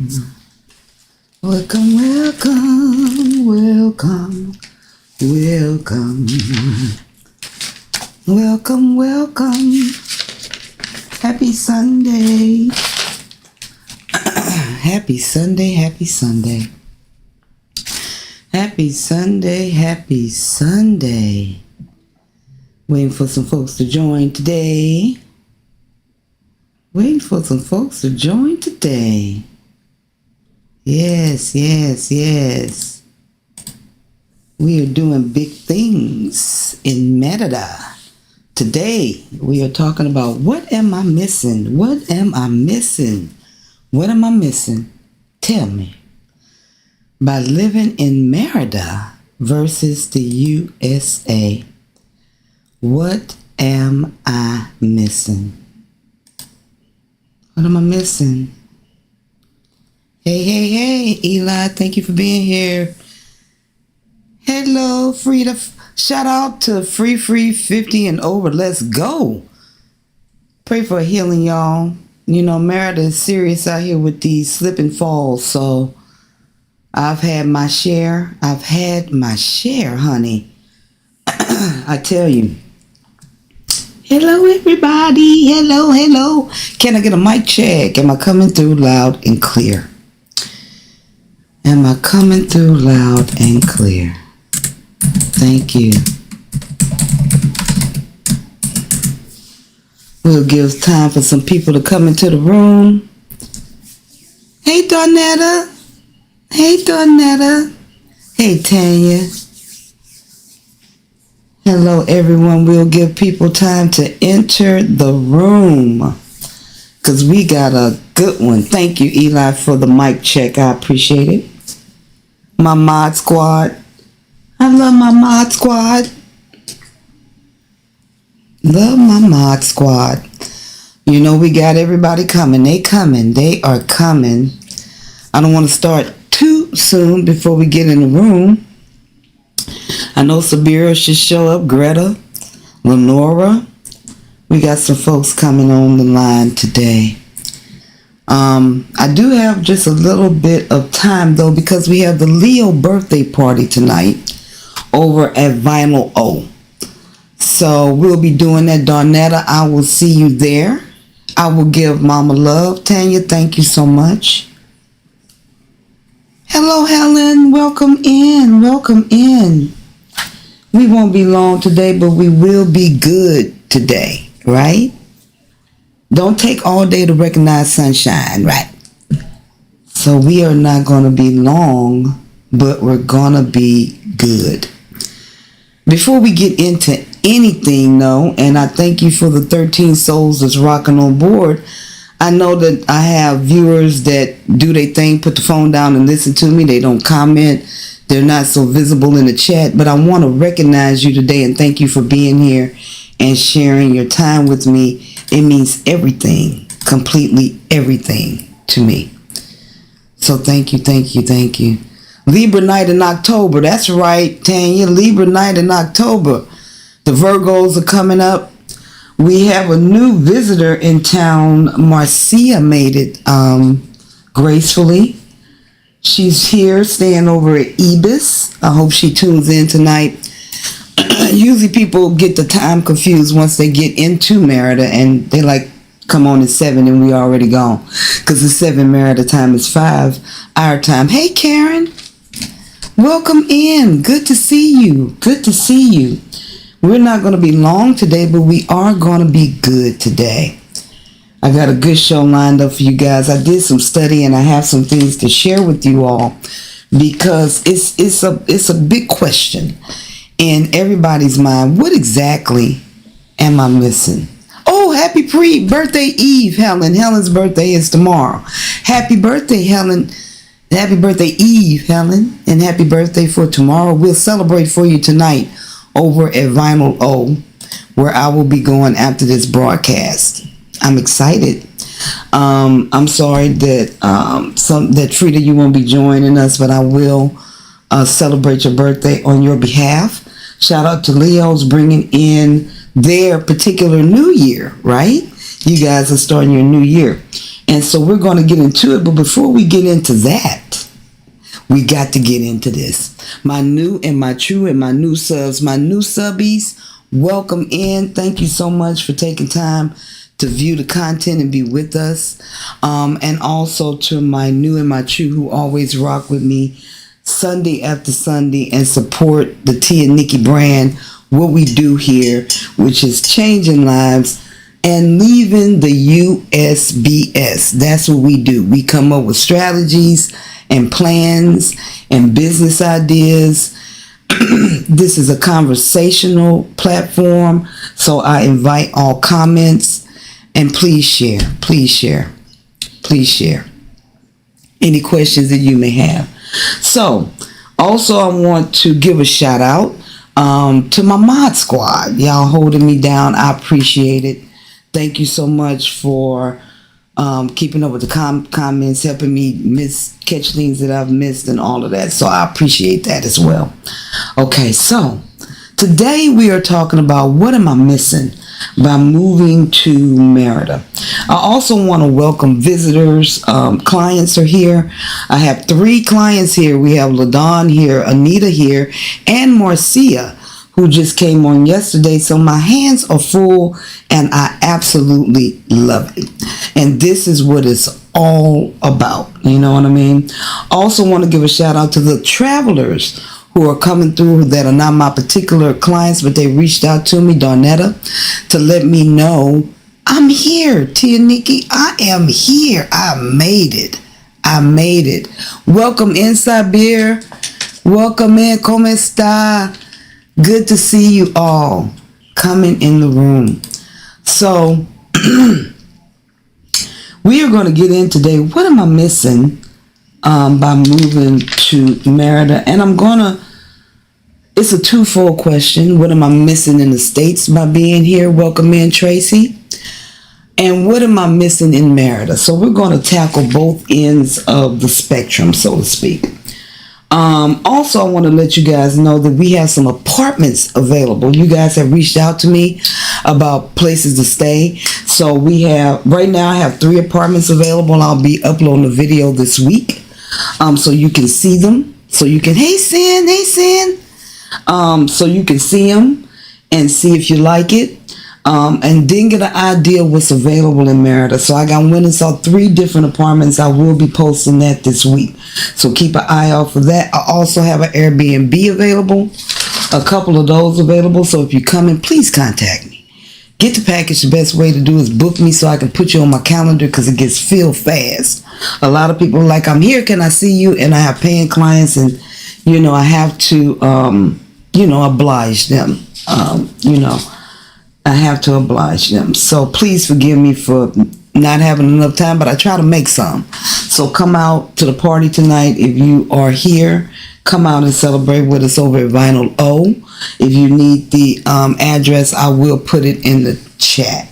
Welcome, welcome, welcome, welcome, welcome, welcome. Happy Sunday. Happy Sunday, happy Sunday. Happy Sunday, happy Sunday. Waiting for some folks to join today. Waiting for some folks to join today. Yes, yes, yes. We are doing big things in Merida. Today, we are talking about what am I missing? What am I missing? What am I missing? Tell me. By living in Merida versus the USA, what am I missing? What am I missing? Hey, hey, hey, Eli, thank you for being here. Hello, Frida. Shout out to Free 50 and over. Let's go. Pray for healing, y'all. You know, Merida is serious out here with these slip and falls, so I've had my share. I've had my share, honey. I tell you. Hello, everybody. Hello, hello. Can I get a mic check? Am I coming through loud and clear? Am I coming through loud and clear? Thank you. We'll give time for some people to come into the room. Hey, Donetta. Hey, Donetta. Hey, Tanya. Hello, everyone. We'll give people time to enter the room because we got a good one. Thank you, Eli, for the mic check. I appreciate it. My mod squad. I love my mod squad. Love my mod squad. You know, we got everybody coming. They coming. They are coming. I don't want to start too soon before we get in the room. I know Sabira should show up. Greta, Lenora. We got some folks coming on the line today. I do have just a little bit of time though because we have the Leo birthday party tonight over at Vinyl O. So we'll be doing that. Darnetta, I will see you there. I will give Mama love. Tanya, thank you so much. Hello, Helen. Welcome in. Welcome in. We won't be long today, but we will be good today, right? Don't take all day to recognize sunshine, right? So we are not going to be long, but we're going to be good. Before we get into anything, though, and I thank you for the 13 souls that's rocking on board. I know that I have viewers that do their thing, put the phone down and listen to me. They don't comment. They're not so visible in the chat, but I want to recognize you today and thank you for being here and sharing your time with me. It means everything, completely everything to me. So thank you, thank you, thank you. Libra night in October. That's right, Tanya. Libra night in October. The Virgos are coming up. We have a new visitor in town. Marcia made it gracefully. She's here staying over at Ibis. I hope she tunes in tonight. Usually people get the time confused once they get into Merida and they like come on at 7 and we already gone. Because the 7 Merida time is 5 our time. Hey Karen, welcome in. Good to see you. Good to see you. We're not going to be long today, but we are going to be good today. I got a good show lined up for you guys. I did some study and I have some things to share with you all because it's a big question in everybody's mind. What exactly am I missing? Oh, happy birthday Eve, Helen. Helen's birthday is tomorrow. Happy birthday, Helen. Happy birthday Eve, Helen. And happy birthday for tomorrow. We'll celebrate for you tonight over at Vinyl O, where I will be going after this broadcast. I'm excited. I'm sorry that that Frida, you won't be joining us, but I will celebrate your birthday on your behalf. Shout out to Leo's bringing in their particular new year, right? You guys are starting your new year. And so we're going to get into it. But before we get into that, we got to get into this. My new and my true and my new subs, my new subbies, welcome in. Thank you so much for taking time to view the content and be with us. And also to my new and my true who always rock with me Sunday after Sunday and support the Tia Nikki brand, what we do here, which is changing lives and leaving the USBS. That's what we do. We come up with strategies and plans and business ideas. This is a conversational platform, so I invite all comments, and please share, please share, please share any questions that you may have. So also I want to give a shout out to my mod squad. Y'all holding me down. I appreciate it. Thank you so much for keeping up with the comments, helping me catch things that I've missed and all of that. So I appreciate that as well. Okay, so today we are talking about what am I missing by moving to Merida. I also want to welcome visitors. Clients are here. I have 3 clients here. We have LaDon here, Anita here, and Marcia, who just came on yesterday. So my hands are full and I absolutely love it. And this is what it's all about. You know what I mean? Also want to give a shout out to the travelers who are coming through that are not my particular clients, but they reached out to me, Darnetta, to let me know I'm here. Tia Nikki, I am here. I made it. I made it. Welcome in, Sabir. Welcome in. ¿Cómo está? Good to see you all coming in the room. So we are going to get in today. What am I missing by moving to Merida? And it's a twofold question. What am I missing in the States by being here? Welcome in, Tracy. And what am I missing in Merida? So we're going to tackle both ends of the spectrum, so to speak. Also, I want to let you guys know that we have some apartments available. You guys have reached out to me about places to stay. So right now I have 3 apartments available. I'll be uploading a video this week. So you can see them. So you can, hey Sin. So you can see them and see if you like it. And then get an idea of what's available in Merida. So I went and saw 3 different apartments. I will be posting that this week. So keep an eye out for that. I also have an Airbnb available. A couple of those available. So if you come in, please contact me. Get the package. The best way to do is book me so I can put you on my calendar because it gets filled fast. A lot of people are like, I'm here. Can I see you? And I have paying clients and, I have to, oblige them. I have to oblige them. So please forgive me for not having enough time, but I try to make some. So come out to the party tonight. If you are here, come out and celebrate with us over at Vinyl O. If you need the address, I will put it in the chat.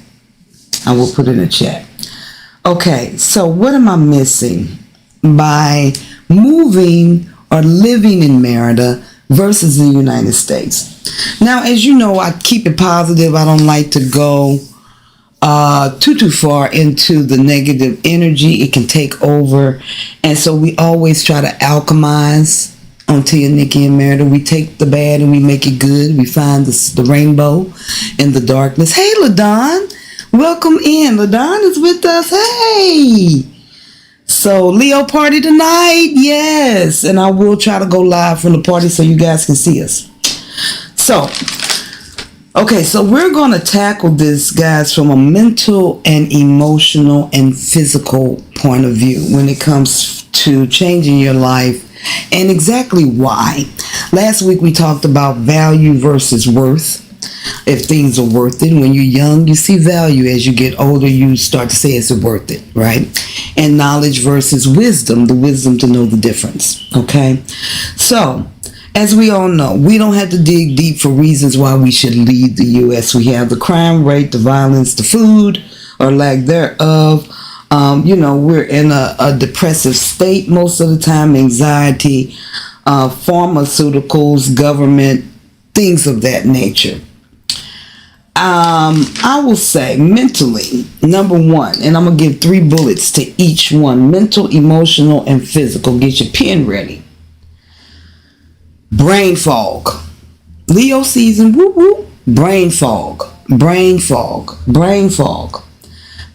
Okay, so what am I missing by moving or living in Merida versus the United States? Now, as you know, I keep it positive. I don't like to go too far into the negative energy. It can take over. And so we always try to alchemize on Tia Nikki and Merida. We take the bad and we make it good. We find the rainbow in the darkness. Hey, LaDon. Welcome in. LaDon is with us. Hey. So Leo party tonight. Yes. And I will try to go live from the party so you guys can see us. So we're going to tackle this, guys, from a mental and emotional and physical point of view when it comes to changing your life and exactly why. Last week we talked about value versus worth. If things are worth it. When you're young, you see value. As you get older, you start to say it's worth it, right? And knowledge versus wisdom, the wisdom to know the difference, okay? So, as we all know, we don't have to dig deep for reasons why we should leave the U.S. We have the crime rate, the violence, the food, or lack thereof. We're in a depressive state most of the time, anxiety, pharmaceuticals, government, things of that nature. I will say mentally, number one, and I'm going to give 3 bullets to each one: mental, emotional, and physical. Get your pen ready. Brain fog. Leo season, whoop whoop. Brain fog. Brain fog. Brain fog.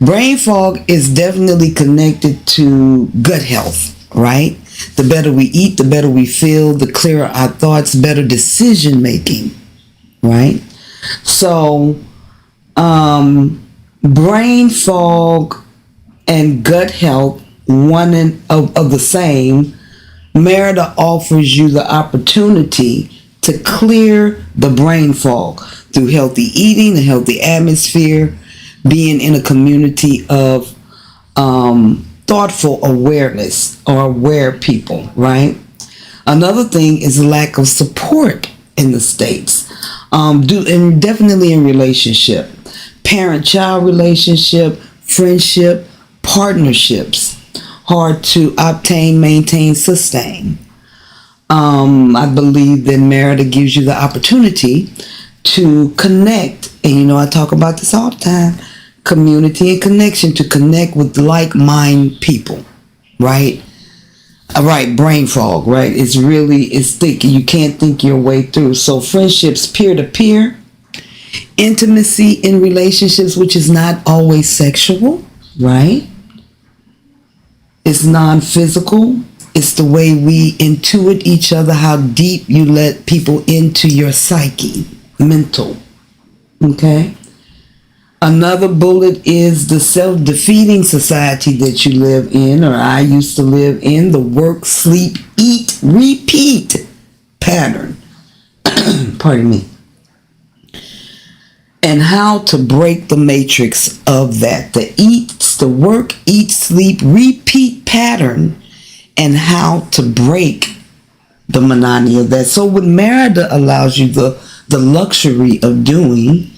Brain fog is definitely connected to gut health, right? The better we eat, the better we feel, the clearer our thoughts, better decision making, right? So, brain fog and gut health, one of the same. Merida offers you the opportunity to clear the brain fog through healthy eating, a healthy atmosphere, being in a community of thoughtful awareness or aware people, right? Another thing is lack of support in the States. And definitely in relationship, parent-child relationship, friendship, partnerships, hard to obtain, maintain, sustain. I believe that Merida gives you the opportunity to connect, and I talk about this all the time, community and connection, to connect with like-minded people, right? Right, brain fog, right? It's thick. You can't think your way through. So friendships, peer-to-peer, intimacy in relationships, which is not always sexual, right? It's non-physical. It's the way we intuit each other, how deep you let people into your psyche, mental, okay? Another bullet is the self-defeating society that you live in, or I used to live in, the work, sleep, eat, repeat pattern. Pardon me. And how to break the matrix of that. The work, eat, sleep, repeat pattern, and how to break the monotony of that. So what Merida allows you the luxury of doing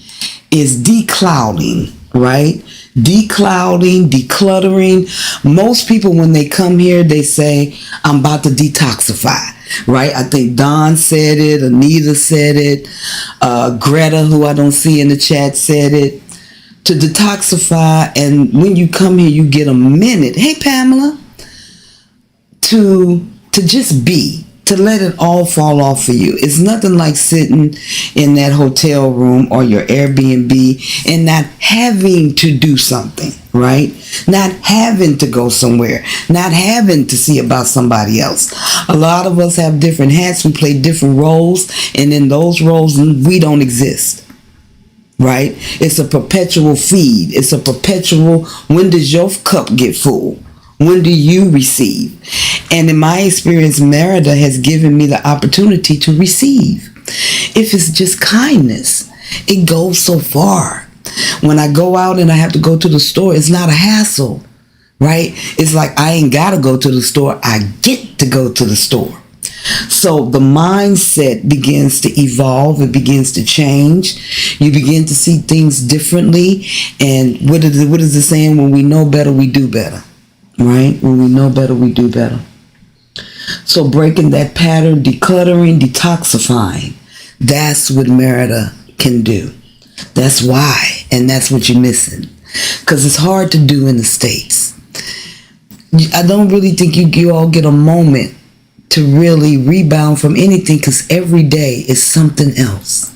is declouding, right? Declouding, decluttering. Most people, when they come here, they say, I'm about to detoxify, right? I think Don said it, Anita said it, Greta, who I don't see in the chat, said it. To detoxify, and when you come here, you get a minute. Hey, Pamela. To just be, to let it all fall off for you. It's nothing like sitting in that hotel room or your Airbnb and not having to do something, right? Not having to go somewhere, not having to see about somebody else. A lot of us have different hats. We play different roles, and in those roles, we don't exist. Right? It's a perpetual feed. It's a perpetual, when does your cup get full? When do you receive? And in my experience, Merida has given me the opportunity to receive. If it's just kindness, it goes so far. When I go out and I have to go to the store, it's not a hassle, right? It's like I ain't got to go to the store. I get to go to the store. So the mindset begins to evolve. It begins to change. You begin to see things differently. And what is the saying? When we know better, we do better. Right? When we know better, we do better. So breaking that pattern, decluttering, detoxifying, that's what Merida can do. That's why. And that's what you're missing. Because it's hard to do in the States. I don't really think you all get a moment to really rebound from anything, because every day is something else.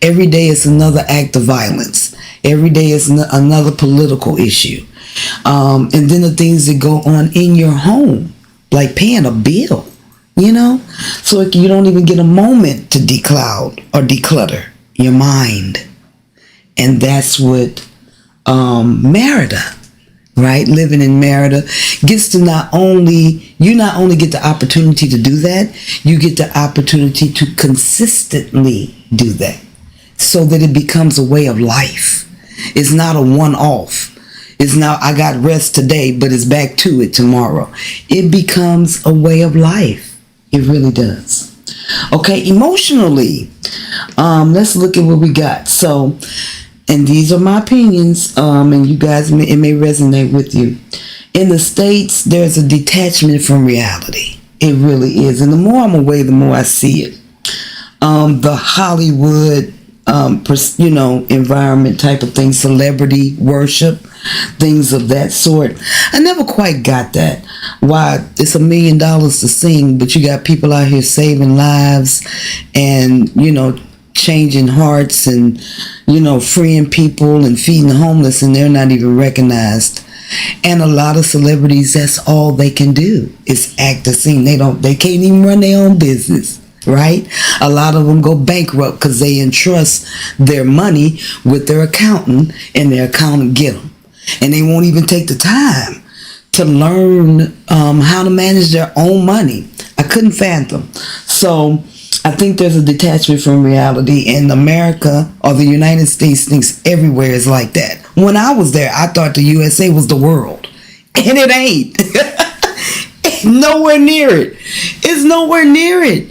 Every day is another act of violence. Every day is another political issue. And then the things that go on in your home, like paying a bill, So you don't even get a moment to decloud or declutter your mind. And that's what Merida, right? Living in Merida gets to not only get the opportunity to do that, you get the opportunity to consistently do that, so that it becomes a way of life. It's not a one-off. It's now, I got rest today, but it's back to it tomorrow. It becomes a way of life. It really does. Okay, emotionally, let's look at what we got. So, and these are my opinions, and you guys, it may resonate with you. In the States, there's a detachment from reality. It really is. And the more I'm away, the more I see it. The Hollywood environment type of thing, celebrity worship, things of that sort. I never quite got that. Why it's $1 million to sing, but you got people out here saving lives and, changing hearts and, freeing people and feeding the homeless, and they're not even recognized. And a lot of celebrities, that's all they can do is act or sing. They can't even run their own business. Right? A lot of them go bankrupt because they entrust their money with their accountant, and their accountant get them. And they won't even take the time to learn how to manage their own money. I couldn't fathom. So I think there's a detachment from reality, and America or the United States thinks everywhere is like that. When I was there, I thought the USA was the world, and it ain't. It's nowhere near it. It's nowhere near it.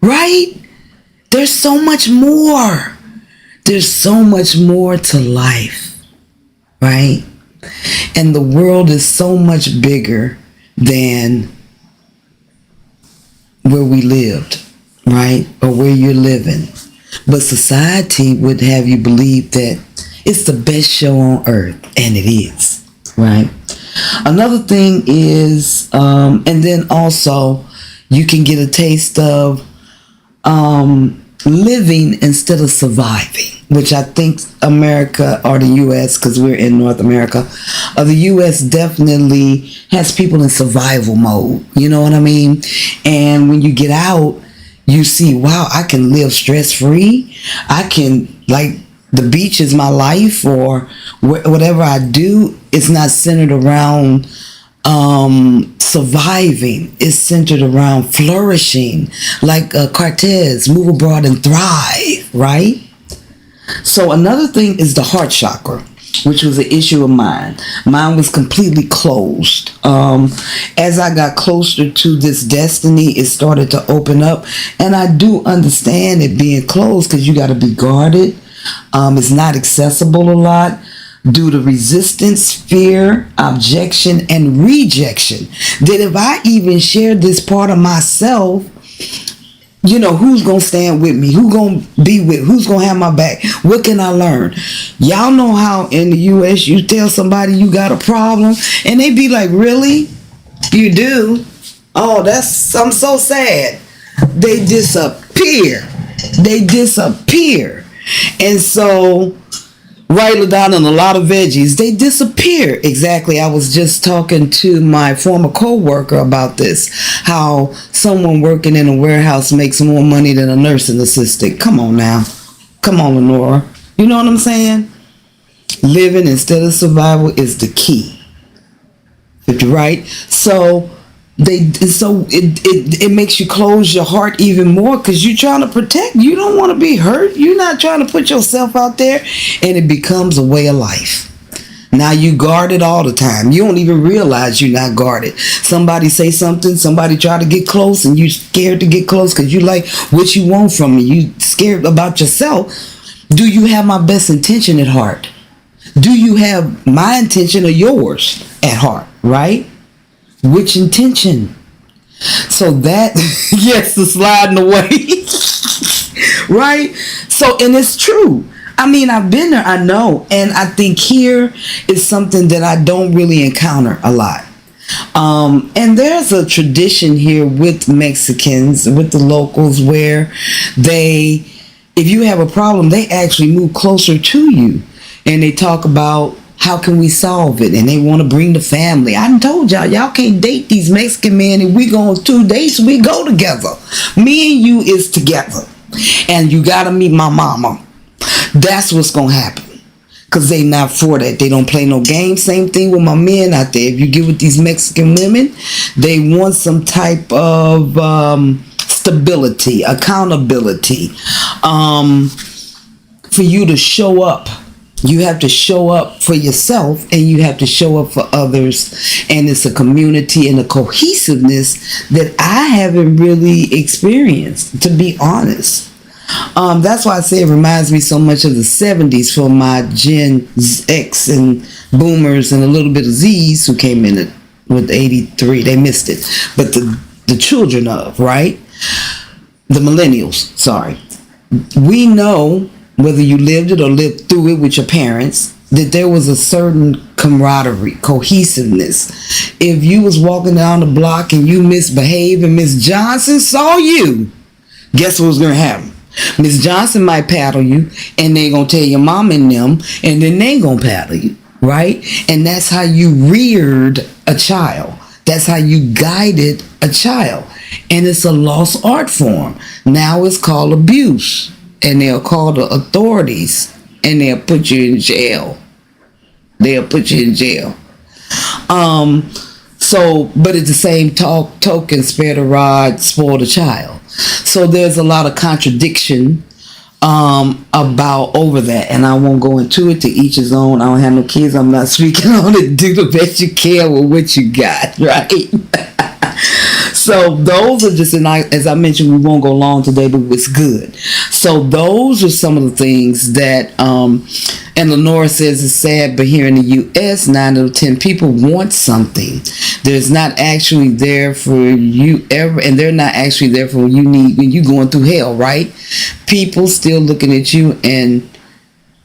Right? There's so much more. There's so much more to life. Right? And the world is so much bigger than where we lived. Right? Or where you're living. But society would have you believe that it's the best show on earth. And it is. Right? Another thing is, and then also you can get a taste of living instead of surviving, which I think America or the U.S., because we're in North America, the U.S. definitely has people in survival mode. You know what I mean? And when you get out, you see, wow, I can live stress-free. I can, like, the beach is my life, or whatever I do, it's not centered around surviving. Is centered around flourishing, like Cortez, move abroad and thrive, right? So another thing is the heart chakra, which was an issue of mine. Mine was completely closed. As I got closer to this destiny, it started to open up, and I do understand it being closed because you got to be guarded. It's not accessible a lot, due to resistance, fear, objection, and rejection. That if I even share this part of myself, who's going to stand with me? Who's going to have my back? What can I learn? Y'all know how in the U.S. you tell somebody you got a problem, and they be like, really? You do? Oh, I'm so sad. They disappear. And so, right, LaDonna, and a lot of veggies, they disappear. Exactly. I was just talking to my former co-worker about this, how someone working in a warehouse makes more money than a nursing assistant. Come on now. Come on, Lenora. You know what I'm saying? Living instead of survival is the key. Right? So it makes you close your heart even more because you're trying to protect. You don't want to be hurt. You're not trying to put yourself out there, and it becomes a way of life. Now you guarded all the time. You don't even realize you're not guarded. Somebody say something, somebody try to get close, and you scared to get close because you like what you want from me. You scared about yourself. Do you have my best intention at heart? Do you have my intention or yours at heart, right? Which intention? So that, yes, the sliding away. Right? So, and it's true. I mean, I've been there, I know. And I think here is something that I don't really encounter a lot. And there's a tradition here with Mexicans, with the locals, where if you have a problem, they actually move closer to you. And they talk about, how can we solve it? And they want to bring the family. I done told y'all can't date these Mexican men. If we go on 2 dates, we go together. Me and you is together. And you got to meet my mama. That's what's going to happen. Because they not for that. They don't play no games. Same thing with my men out there. If you get with these Mexican women, they want some type of stability, accountability. For you to show up. You have to show up for yourself, and you have to show up for others. And it's a community and a cohesiveness that I haven't really experienced, to be honest. That's why I say it reminds me so much of the 70s for my Gen X and boomers and a little bit of Z's who came in with 83. They missed it. But the children of, right? The millennials, sorry. We know whether you lived it or lived through it with your parents, that there was a certain camaraderie, cohesiveness. If you was walking down the block and you misbehaved and Miss Johnson saw you, guess what was going to happen? Miss Johnson might paddle you, and they going to tell your mom and them, and then they going to paddle you, right? And that's how you reared a child. That's how you guided a child. And it's a lost art form. Now it's called abuse. And they'll call the authorities, and they'll put you in jail. They'll put you in jail. But at the same token, spare the rod, spoil the child. So there's a lot of contradiction about over that, and I won't go into it. To each his own. I don't have no kids. I'm not speaking on it. Do the best you can with what you got, right? So those are just, as I mentioned, we won't go long today, but it's good. So those are some of the things that, and Lenora says it's sad, but here in the U.S., 9 out of 10 people want something. There's not actually there for you ever, and they're not actually there for when you're going through hell, right? People still looking at you, and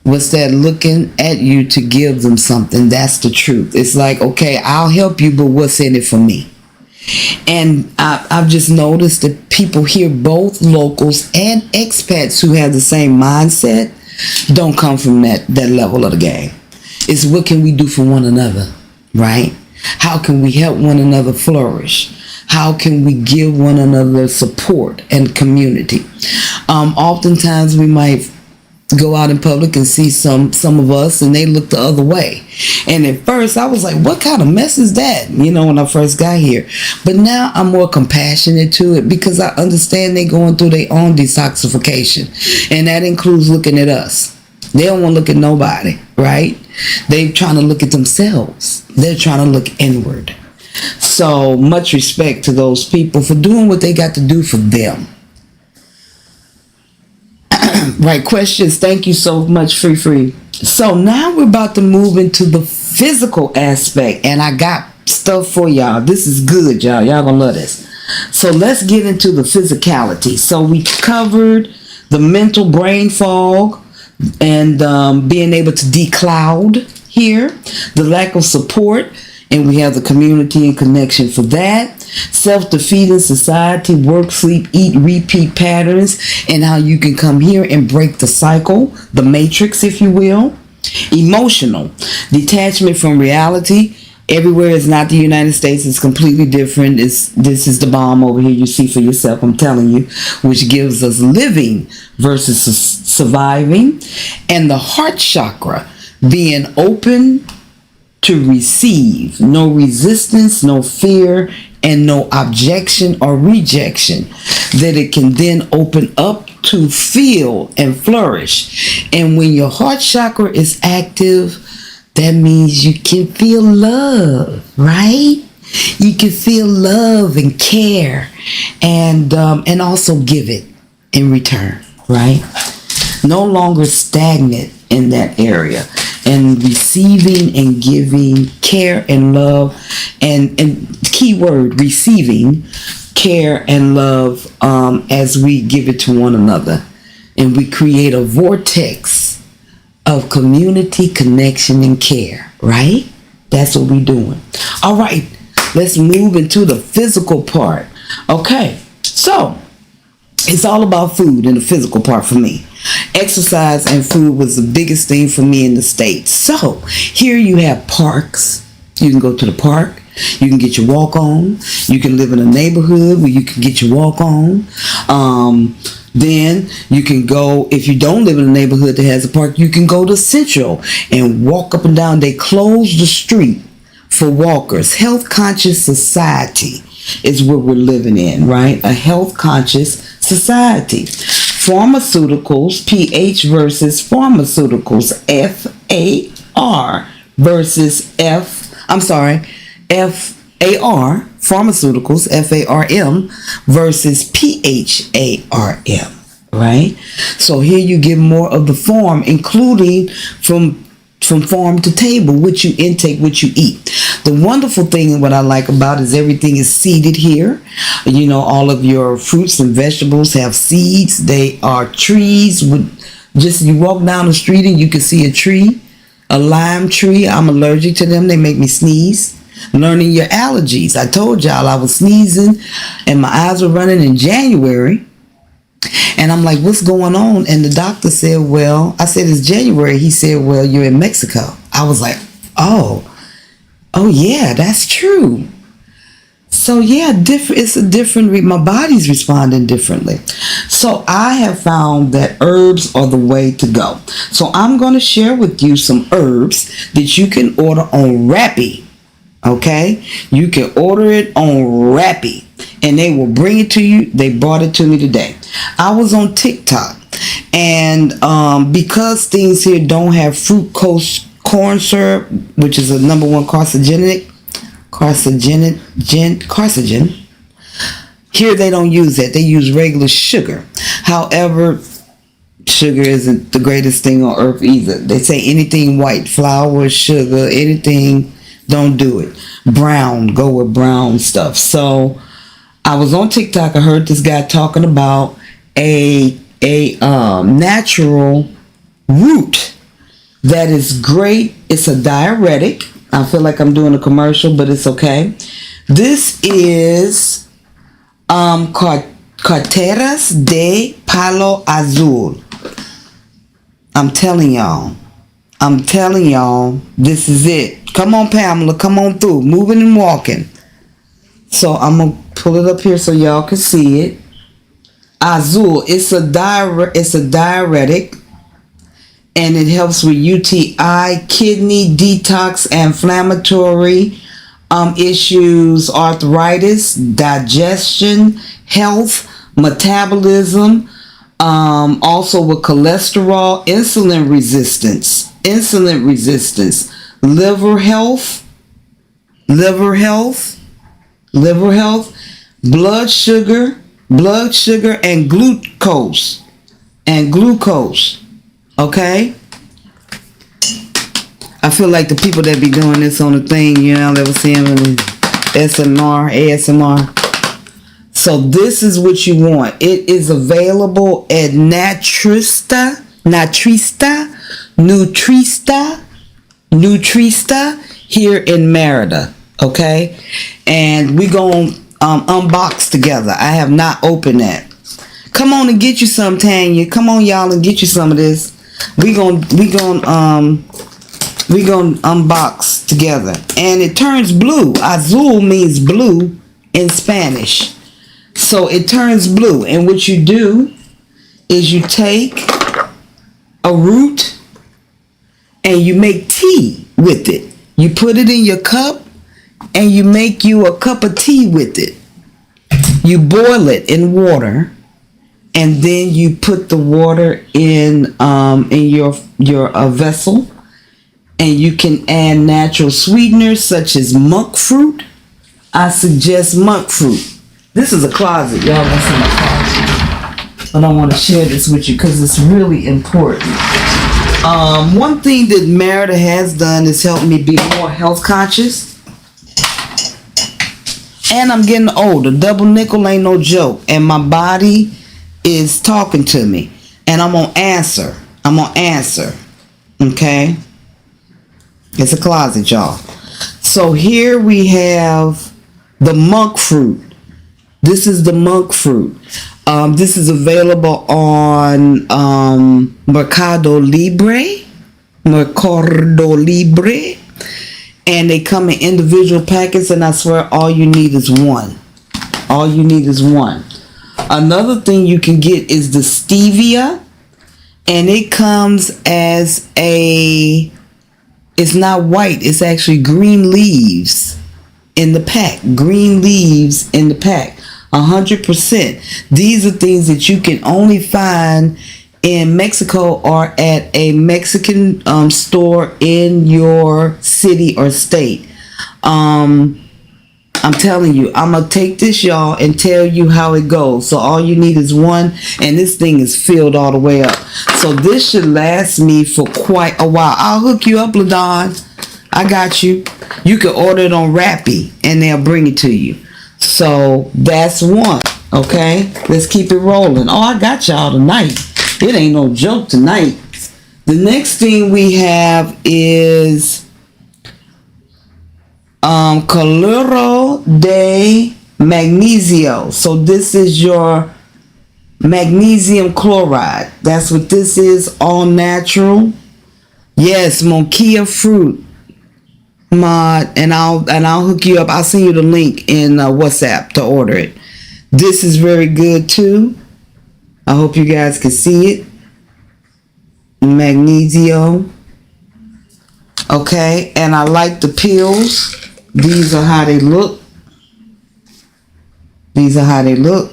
what's that? Looking at you to give them something. That's the truth. It's like, okay, I'll help you, but what's in it for me? And I've just noticed that people here, both locals and expats who have the same mindset, don't come from that level of the game. It's what can we do for one another, right? How can we help one another flourish? How can we give one another support and community? Oftentimes we might go out in public and see some of us, and they look the other way. And at first I was like, what kind of mess is that? When I first got here. But now I'm more compassionate to it, because I understand they're going through their own detoxification. And that includes looking at us. They don't want to look at nobody, right? They're trying to look at themselves. They're trying to look inward. So much respect to those people for doing what they got to do for them. Right, questions. Thank you so much, Free. So now we're about to move into the physical aspect, and I got stuff for y'all. This is good, y'all. Y'all gonna love this. So let's get into the physicality. So we covered the mental brain fog and being able to decloud here, the lack of support, and we have the community and connection for that. Self-defeating society, work, sleep, eat, repeat patterns, and how you can come here and break the cycle, the matrix, if you will. Emotional, detachment from reality. Everywhere is not the United States. It's completely different. This is the bomb over here. You see for yourself, I'm telling you, which gives us living versus surviving. And the heart chakra, being open to receive, no resistance, no fear, and no objection or rejection, that it can then open up to feel and flourish. And when your heart chakra is active, that means you can feel love, right? You can feel love and care, and also give it in return, right? No longer stagnant in that area, and receiving and giving care and love, and key word, receiving care and love as we give it to one another, and we create a vortex of community, connection, and care, right? That's what we're doing. All right, let's move into the physical part. Okay, so it's all about food in the physical part for me. Exercise and food was the biggest thing for me in the States. So here you have parks. You can go to the park. You can get your walk on. You can live in a neighborhood where you can get your walk on. Then you can go, if you don't live in a neighborhood that has a park, you can go to Central and walk up and down. They close the street for walkers. Health conscious society is what we're living in, right? A health conscious society. Pharmaceuticals, pH versus pharmaceuticals, FAR versus FAR, pharmaceuticals, FARM versus PHARM, right? So here you get more of the form, including from farm to table, what you intake, what you eat. The wonderful thing and what I like about is everything is seeded here. All of your fruits and vegetables have seeds. They are trees with Just you walk down the street and you can see a tree, a lime tree. I'm allergic to them. They make me sneeze. Learning your allergies. I told y'all I was sneezing and my eyes were running in January. And I'm like, what's going on? And the doctor said, well, I said, it's January. He said, well, you're in Mexico. I was like, oh yeah, that's true. So yeah, it's a different, my body's responding differently. So I have found that herbs are the way to go. So I'm going to share with you some herbs that you can order on Rappi. Okay? You can order it on Rappi and they will bring it to you. They brought it to me today. I was on TikTok and because things here don't have fructose corn syrup, which is a number one carcinogen. Here they don't use that. They use regular sugar. However, sugar isn't the greatest thing on earth either. They say anything white, flour, sugar, anything, don't do it. Brown, go with brown stuff. So I was on TikTok. I heard this guy talking about a natural root that is great. It's a diuretic. I feel like I'm doing a commercial, but it's okay. This is Carteras de Palo Azul. I'm telling y'all, this is it. Come on, Pamela, come on through. Moving and walking. So I'm going to pull it up here so y'all can see it. Azul, it's a diuretic. And it helps with UTI, kidney detox, inflammatory issues, arthritis, digestion, health, metabolism, also with cholesterol, insulin resistance, liver health, blood sugar, and glucose. Okay? I feel like the people that be doing this on the thing, you know, that was seeing ASMR. So this is what you want. It is available at Nutrista here in Merida. Okay? And we going to unbox together. I have not opened that. Come on and get you some, Tanya. Come on, y'all, and get you some of this. We gonna unbox together. And it turns blue. Azul means blue in Spanish. So it turns blue. And what you do is you take a root and you make tea with it. You put it in your cup and you make you a cup of tea with it. You boil it in water. And then you put the water in your vessel, and you can add natural sweeteners such as monk fruit. I suggest monk fruit. This is a closet, y'all. That's in my closet, but I want to share this with you because it's really important. One thing that Merida has done is help me be more health conscious. And I'm getting older. Double nickel ain't no joke, and my body is talking to me, and I'm gonna answer. Okay, it's a closet, y'all. So here we have the monk fruit. This is the monk fruit. This is available on Mercado Libre, and they come in individual packets, and I swear all you need is one. Another thing you can get is the stevia, and it comes as it's not white, it's actually green leaves in the pack. 100%. These are things that you can only find in Mexico or at a Mexican store in your city or state. I'm telling you, I'm going to take this, y'all, and tell you how it goes. So all you need is one, and this thing is filled all the way up. So this should last me for quite a while. I'll hook you up, LaDon. I got you. You can order it on Rappi, and they'll bring it to you. So that's one, okay? Let's keep it rolling. Oh, I got y'all tonight. It ain't no joke tonight. The next thing we have is cloruro de magnesio. So this is your magnesium chloride. That's what this is. All natural. Yes, Monkia fruit mod, and I'll hook you up. I'll send you the link in WhatsApp to order it. This is very good too. I hope you guys can see it. Magnesio. Okay, and I like the pills. These are how they look. These are how they look.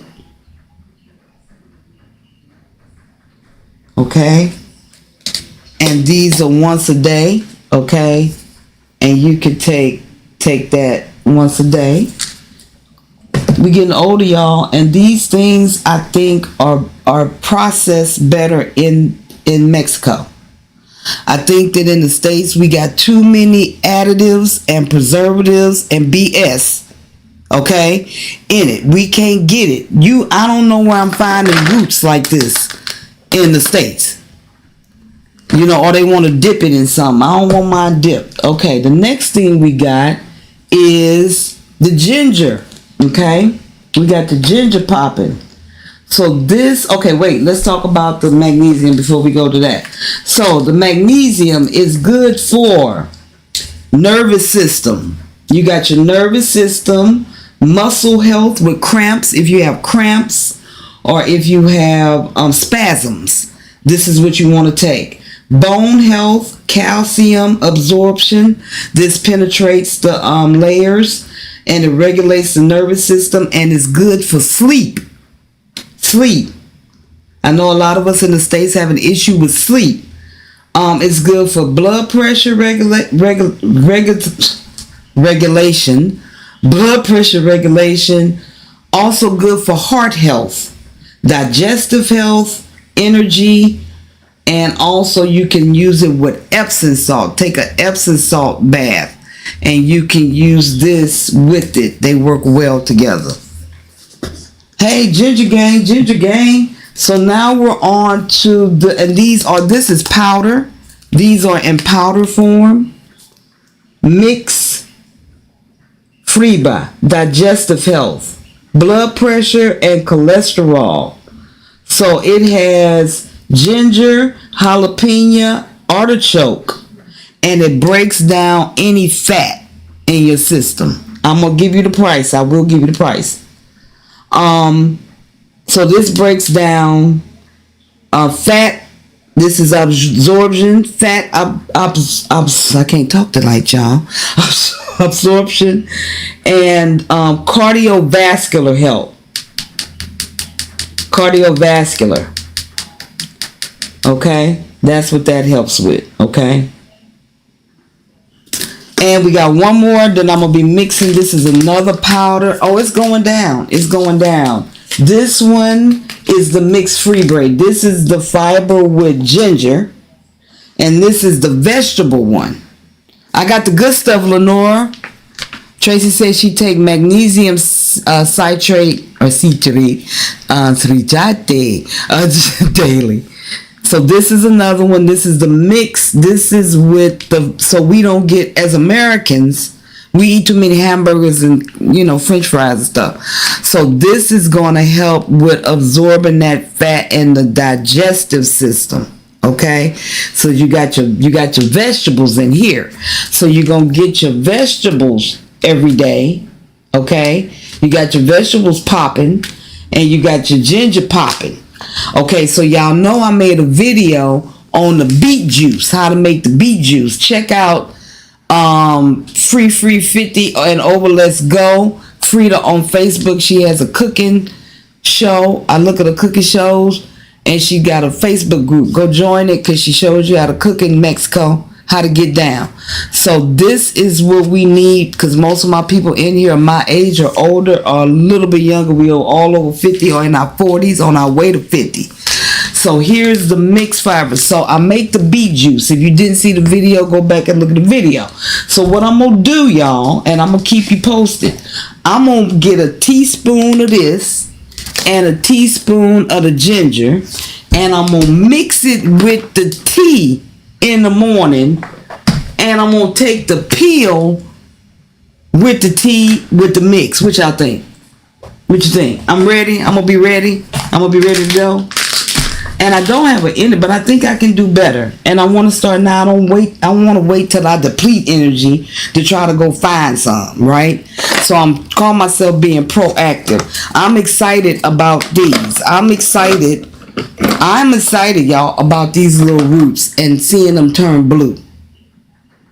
Okay, and these are once a day. Okay, and you can take that once a day. We getting older, y'all, and these things I think are processed better in Mexico. I think that in the States we got too many additives and preservatives and BS, okay, in it. We can't get it. I don't know where I'm finding roots like this in the States. You know, or they want to dip it in something. I don't want mine dipped. Okay, the next thing we got is the ginger. Okay, we got the ginger popping. So this, okay, wait, let's talk about the magnesium before we go to that. So the magnesium is good for nervous system. You got your nervous system, muscle health with cramps. If you have cramps or if you have spasms, this is what you want to take. Bone health, calcium absorption. This penetrates the layers and it regulates the nervous system and is good for sleep. Sleep. I know a lot of us in the States have an issue with sleep. It's good for blood pressure regulation, blood pressure regulation. Also good for heart health, digestive health, energy, and also you can use it with Epsom salt. Take an Epsom salt bath and you can use this with it. They work well together. Hey, ginger gang, ginger gang. So now we're on to this is powder. These are in powder form. Mix Freeba, digestive health, blood pressure, and cholesterol. So it has ginger, jalapeno, artichoke, and it breaks down any fat in your system. I'm gonna give you the price. I will give you the price. So this breaks down fat. This is absorption, fat I can't talk tonight, y'all. Absorption and cardiovascular health. Cardiovascular. Okay, that's what that helps with. Okay. And we got one more that I'm going to be mixing. This is another powder. Oh, it's going down. It's going down. This one is the mixed free braid. This is the fiber with ginger. And this is the vegetable one. I got the good stuff, Lenora. Tracy says she take magnesium citrate or citrate daily. So this is another one. This is the mix. This is with so we don't get, as Americans, we eat too many hamburgers and, French fries and stuff. So this is going to help with absorbing that fat in the digestive system. Okay. So you got your vegetables in here. So you're going to get your vegetables every day. Okay. You got your vegetables popping and you got your ginger popping. Okay, so y'all know I made a video on the beet juice, how to make the beet juice. Check out Free 50 and Over Let's Go. Frida on Facebook. She has a cooking show. I look at her cooking shows and she got a Facebook group. Go join it because she shows you how to cook in Mexico, how to get down. So this is what we need because most of my people in here are my age or older or a little bit younger. We are all over 50 or in our 40s on our way to 50. So here's the mixed fiber. So I make the beet juice. If you didn't see the video, go back and look at the video. So what I'm going to do, y'all, and I'm going to keep you posted. I'm going to get a teaspoon of this and a teaspoon of the ginger. and I'm gonna mix it with the tea in the morning, and I'm gonna take the peel with the tea with the mix. What y'all think? What you think? I'm ready. I'm gonna be ready. I'm gonna be ready to go. And I don't have an ending, but I think I can do better. And I want to start now. I want to wait till I deplete energy to try to go find some, right? So I'm calling myself being proactive. I'm excited about these. I'm excited, y'all, about these little roots and seeing them turn blue.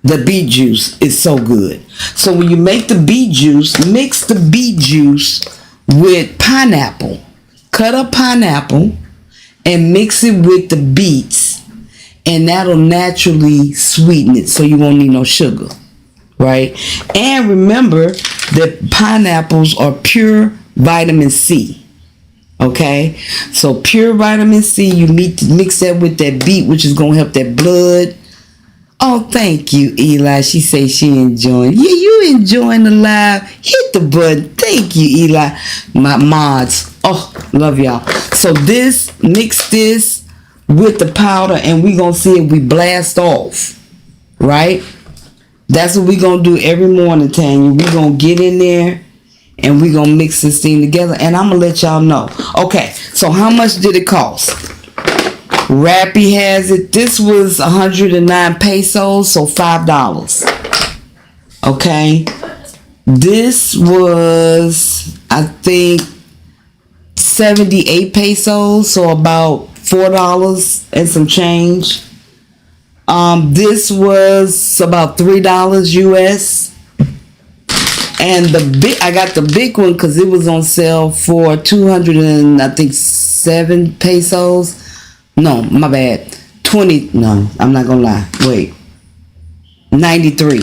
The beet juice is so good. So when you make the beet juice, mix the beet juice with pineapple. Cut up pineapple and mix it with the beets, and that'll naturally sweeten it, so you won't need no sugar, right? And remember that pineapples are pure vitamin C. Okay, so pure vitamin C, you mix that with that beet, which is gonna help that blood. Oh, thank you, Eli. She says she enjoying. Yeah, you enjoying the live. Hit the button. Thank you, Eli. My mods. Oh, love y'all. So mix this with the powder, and we gonna see if we blast off, right? That's what we gonna do every morning, Tanya. We gonna get in there, and we gonna mix this thing together, and I'm gonna let y'all know. Okay, so how much did it cost? Rappy has it. This was 109 pesos, so $5. Okay, this was, I think, 78 pesos, so about $4 and some change. This was about $3 US, and I got the big one because it was on sale for 207 pesos. No, my bad. 20. No, I'm not gonna lie. Wait. 93.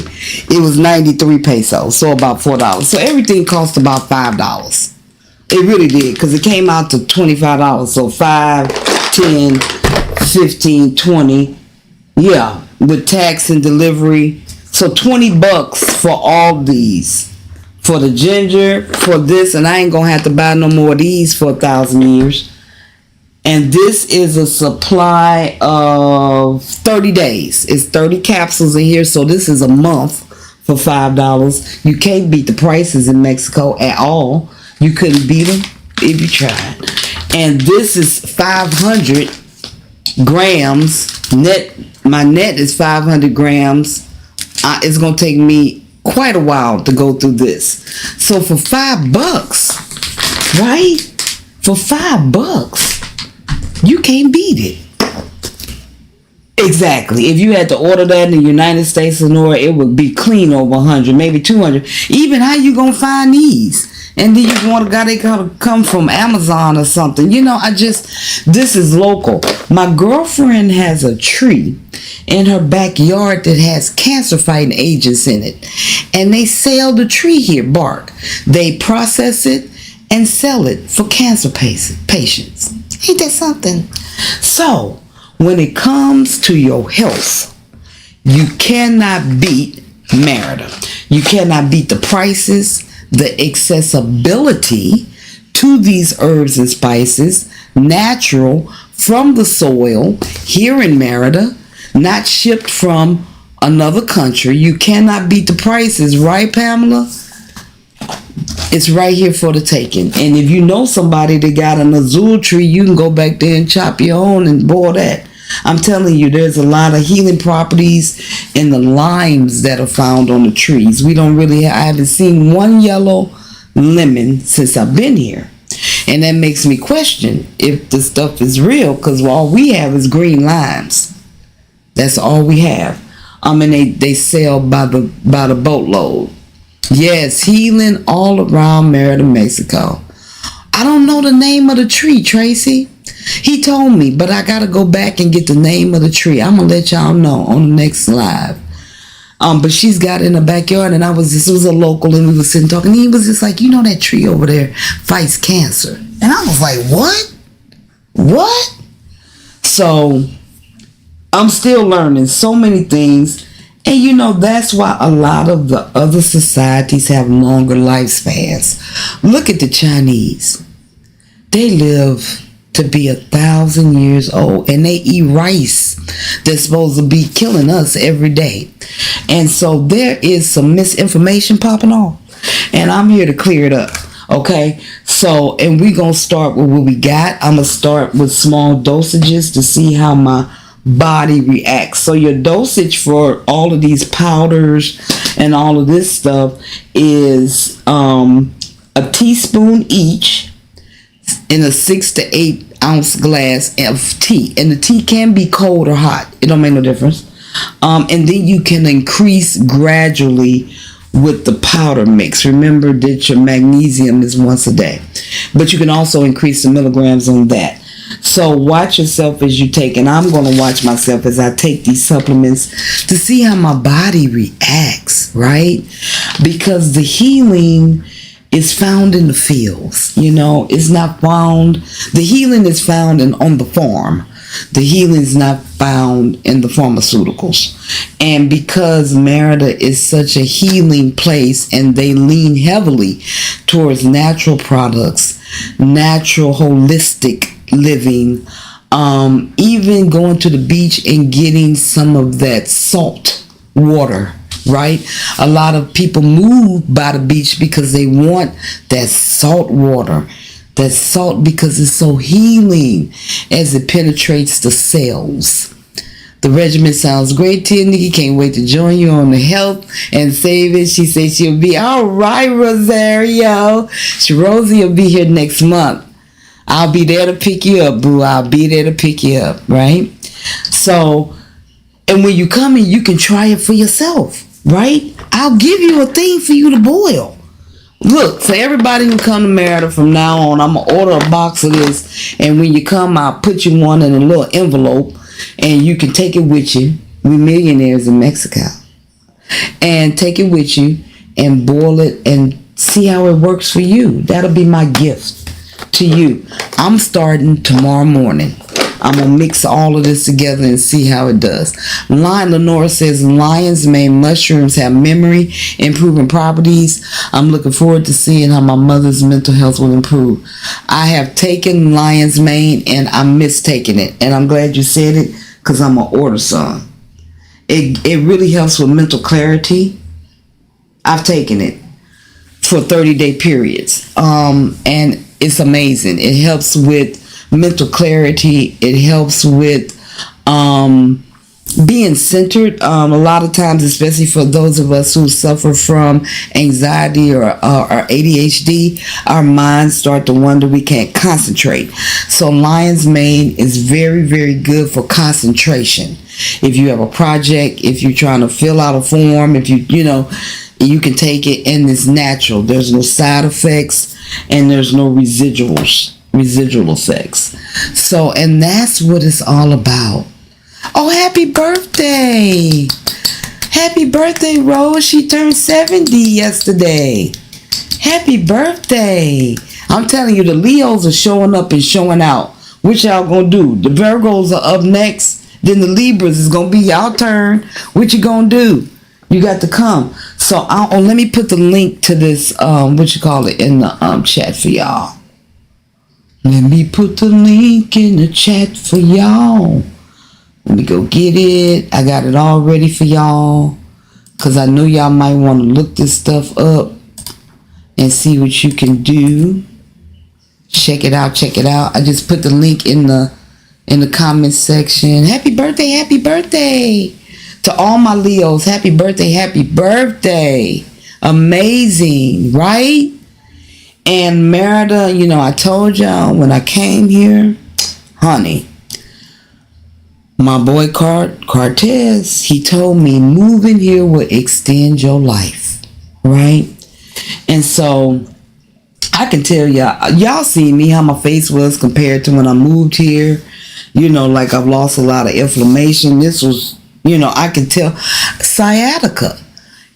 It was 93 pesos, so about $4. So everything cost about $5. It really did, because it came out to $25. So 5, 10, 15, 20. Yeah, with tax and delivery. So $20 for all these. For the ginger, for this, and I ain't gonna have to buy no more of these for 1,000 years. And this is a supply of 30 days. It's 30 capsules in here, so this is a month for $5. You can't beat the prices in Mexico at all. You couldn't beat them if you tried. And this is 500 grams. My net is 500 grams. It's going to take me quite a while to go through this. So for $5, right? For $5, you can't beat it. Exactly. If you had to order that in the United States or it would be clean over 100, maybe 200. Even how you gonna find these? And then you gotta come from Amazon or something. You know, this is local. My girlfriend has a tree in her backyard that has cancer fighting agents in it. And they sell the tree here, bark. They process it and sell it for cancer patients. Ain't that something? So, when it comes to your health, you cannot beat Merida. You cannot beat the prices, the accessibility to these herbs and spices, natural from the soil here in Merida, not shipped from another country. You cannot beat the prices, right, Pamela? It's right here for the taking. And if you know somebody that got an azul tree, you can go back there and chop your own and boil that. I'm telling you, there's a lot of healing properties in the limes that are found on the trees. I haven't seen one yellow lemon since I've been here. And that makes me question if the stuff is real, because all we have is green limes. That's all we have. And they sell by the boatload. Yes, healing all around Merida, Mexico. I don't know the name of the tree, Tracy. He told me, but I gotta go back and get the name of the tree. I'm gonna let y'all know on the next live. But she's got it in the backyard, and this was a local, and we were sitting talking. And he was just like, you know, that tree over there fights cancer. And I was like, what? What? So I'm still learning so many things. And you know, that's why a lot of the other societies have longer lifespans. Look at the Chinese. They live to be 1,000 years old, and they eat rice that's supposed to be killing us every day. And so there is some misinformation popping off, and I'm here to clear it up. Okay, so, and we're gonna start with what we got. I'm gonna start with small dosages to see how my body reacts. So your dosage for all of these powders and all of this stuff is a teaspoon each in a 6 to 8 ounce glass of tea, and the tea can be cold or hot, it don't make no difference. And then you can increase gradually with the powder mix. Remember that your magnesium is once a day, but you can also increase the milligrams on that. So watch yourself as you take, and I'm going to watch myself as I take these supplements to see how my body reacts, right? Because the healing is found in the fields. It's not found, the healing is found on the farm. The healing is not found in the pharmaceuticals. And because Merida is such a healing place, and they lean heavily towards natural products, natural holistic living, even going to the beach and getting some of that salt water, right? A lot of people move by the beach because they want that salt water, that salt, because it's so healing as it penetrates the cells. The regimen sounds great to you, Nikki. Can't wait to join you on the Health and Save It. She says she'll be all right, Rosario. Rosie will be here next month. I'll be there to pick you up, boo. I'll be there to pick you up, right? So, and when you come in, you can try it for yourself, right? I'll give you a thing for you to boil. Look, for everybody who come to Merida from now on, I'm going to order a box of this. And when you come, I'll put you one in a little envelope. And you can take it with you. We're millionaires in Mexico. And take it with you and boil it and see how it works for you. That'll be my gift to you. I'm starting tomorrow morning. I'm going to mix all of this together and see how it does. Lenore says lion's mane mushrooms have memory improving properties. I'm looking forward to seeing how my mother's mental health will improve. I have taken lion's mane and I'm mistaking it. And I'm glad you said it, because I'm going to order some. It really helps with mental clarity. I've taken it for 30-day periods. And it's amazing. It helps with mental clarity. It helps with being centered. A lot of times, especially for those of us who suffer from anxiety or ADHD, our minds start to wonder, we can't concentrate. So lion's mane is very, very good for concentration. If you have a project, if you're trying to fill out a form, if you can take it, and it's natural. There's no side effects and there's no residual effects. So, and that's what it's all about. Oh, happy birthday. Happy birthday, Rose. She turned 70 yesterday. Happy birthday. I'm telling you, the Leos are showing up and showing out. What y'all gonna do? The Virgos are up next. Then the Libras is gonna be y'all turn. What you gonna do? You got to come. So let me put the link to this, in the chat for y'all. Let me put the link in the chat for y'all. Let me go get it. I got it all ready for y'all, because I know y'all might want to look this stuff up and see what you can do. Check it out. I just put the link in the comment section. Happy birthday to all my Leos. Happy birthday. Amazing, right? And Merida, I told y'all when I came here, honey, my boy Cortez, he told me moving here will extend your life, right? And so I can tell y'all see me how my face was compared to when I moved here. Like I've lost a lot of inflammation. This was, I can tell. Sciatica.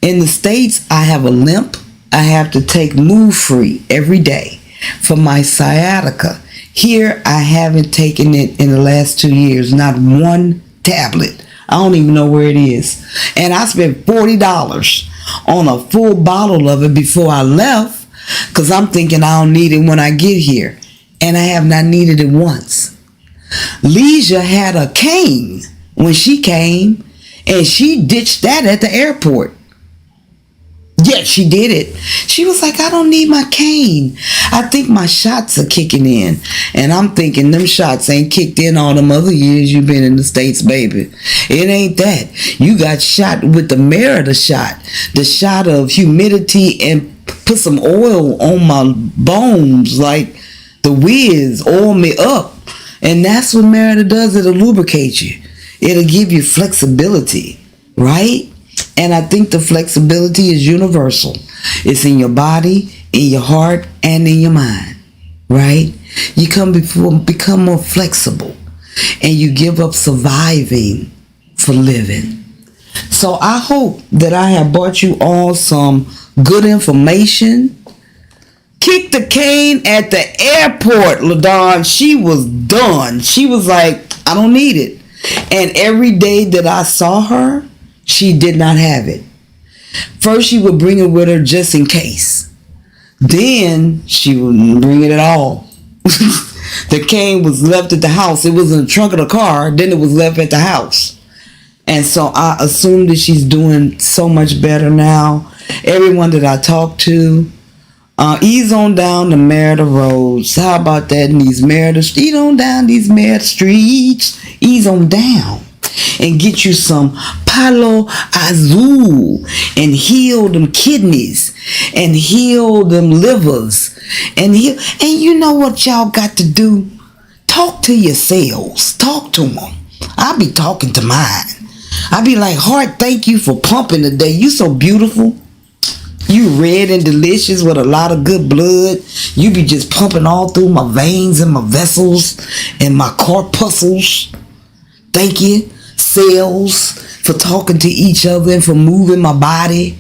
In the States, I have a limp. I have to take Move Free every day for my sciatica. Here, I haven't taken it in the last 2 years. Not one tablet. I don't even know where it is. And I spent $40 on a full bottle of it before I left, because I'm thinking I don't need it when I get here. and I have not needed it once. Leisha had a cane when she came, and she ditched that at the airport. Yeah, she did it. She was like, I don't need my cane. I think my shots are kicking in. And I'm thinking them shots ain't kicked in all them other years you've been in the States, baby. It ain't that. You got shot with the Merida shot. The shot of humidity and put some oil on my bones like the Wiz, oil me up. And that's what Merida does. It'll lubricate you. It'll give you flexibility, right? And I think the flexibility is universal. It's in your body, in your heart, and in your mind, right? You become more flexible, and you give up surviving for living. So I hope that I have brought you all some good information. Kicked the cane at the airport, LaDon. She was done. She was like, I don't need it. And every day that I saw her, she did not have it. First, she would bring it with her just in case. Then she would bring it at all. The cane was left at the house. It was in the trunk of the car. Then it was left at the house. And so I assume that she's doing so much better now. Everyone that I talk to, ease on down the Merida roads. How about that in these Merida? Ease on down these Merida streets. Ease on down. And get you some Palo Azul and heal them kidneys and heal them livers and you know what y'all got to do? Talk to your cells. Talk to them. I'll be talking to mine. I'll be like, heart, thank you for pumping today. You so beautiful. You red and delicious with a lot of good blood. You be just pumping all through my veins and my vessels and my corpuscles. Thank you, cells, for talking to each other and for moving my body.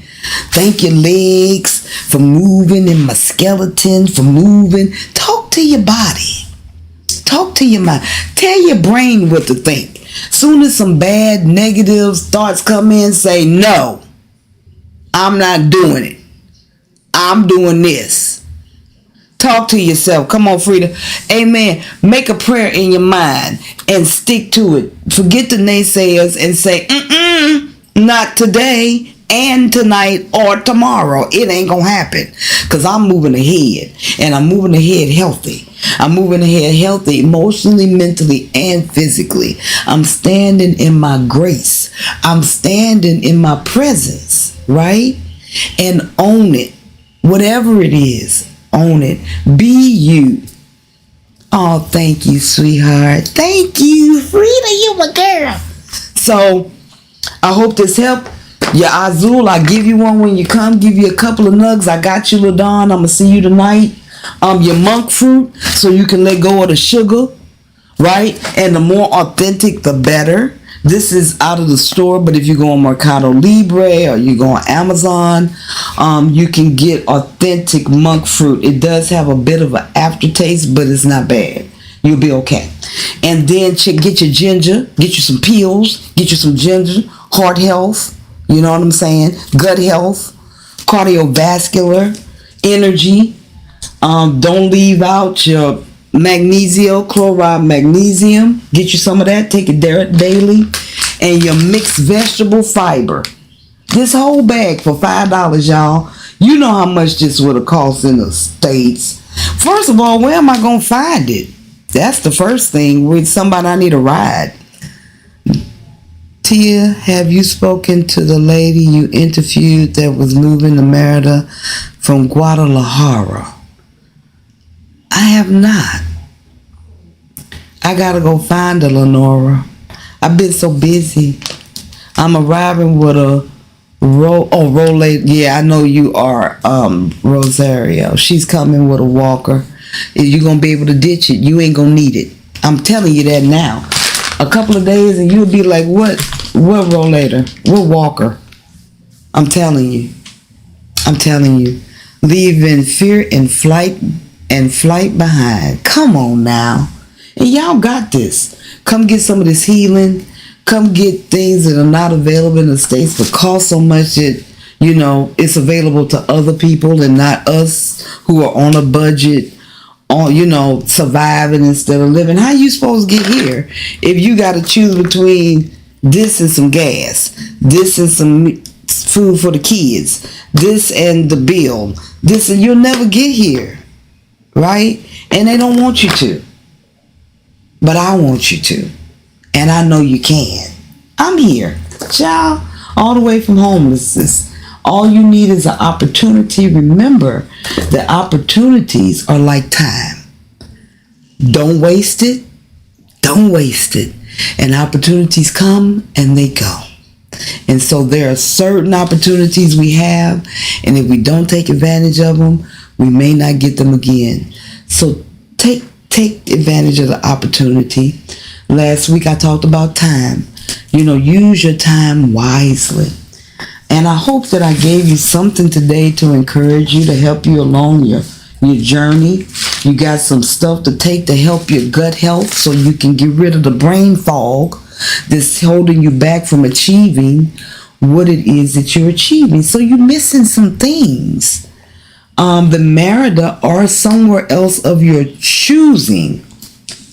Thank you, legs, for moving, and my skeleton for moving. Talk to your body. Talk to your mind. Tell your brain what to think. Soon as some bad, negative thoughts come in, say, no, I'm not doing it. I'm doing this. Talk to yourself. Come on, Frida. Amen. Make a prayer in your mind and stick to it. Forget the naysayers and say, not today and tonight or tomorrow. It ain't gonna happen. Because I'm moving ahead. And I'm moving ahead healthy. I'm moving ahead healthy emotionally, mentally, and physically. I'm standing in my grace. I'm standing in my presence, right? And own it. Whatever it is. Own it. Be you. Oh, thank you, sweetheart. Thank you, Frida. You my girl. So, I hope this helped. Your Azul, I'll give you one when you come. Give you a couple of nugs. I got you, LaDon. I'm going to see you tonight. Your monk fruit, so you can let go of the sugar, right? And the more authentic, the better. This is out of the store, but if you go on Mercado Libre or you go on Amazon, you can get authentic monk fruit. It does have a bit of an aftertaste, but it's not bad. You'll be okay. And then get your ginger, get you some peels, get you some ginger, heart health, you know what I'm saying? Gut health, cardiovascular, energy. Don't leave out your magnesium, chloride magnesium. Get you some of that. Take it daily. And your mixed vegetable fiber. This whole bag for $5, y'all. You know how much this would have cost in the States. First of all, where am I going to find it? That's the first thing. With somebody I need a ride. Tia, have you spoken to the lady you interviewed that was moving to Merida from Guadalajara? I have not. I gotta go find her, Lenora. I've been so busy. I'm arriving with a Rolade. Yeah, I know you are, Rosario. She's coming with a walker. You're gonna be able to ditch it. You ain't gonna need it. I'm telling you that now. A couple of days and you'll be like, what Rolade? What walker? I'm telling you. I'm telling you. Leaving fear and flight behind. Come on now. And y'all got this. Come get some of this healing. Come get things that are not available in the States but cost so much that, you know, it's available to other people and not us who are on a budget on, surviving instead of living. How you supposed to get here if you got to choose between this and some gas, this and some food for the kids, this and the bill, this, and you'll never get here, right? And they don't want you to, but I want you to, and I know you can. I'm here, child, all the way from homelessness. All you need is an opportunity. Remember that opportunities are like time. Don't waste it. Don't waste it. And opportunities come and they go. And so there are certain opportunities we have, and if we don't take advantage of them, we may not get them again. So take advantage of the opportunity. Last week I talked about time. Use your time wisely. And I hope that I gave you something today to encourage you, to help you along your journey. You got some stuff to take to help your gut health so you can get rid of the brain fog that's holding you back from achieving what it is that you're achieving. So you're missing some things. The Merida or somewhere else of your choosing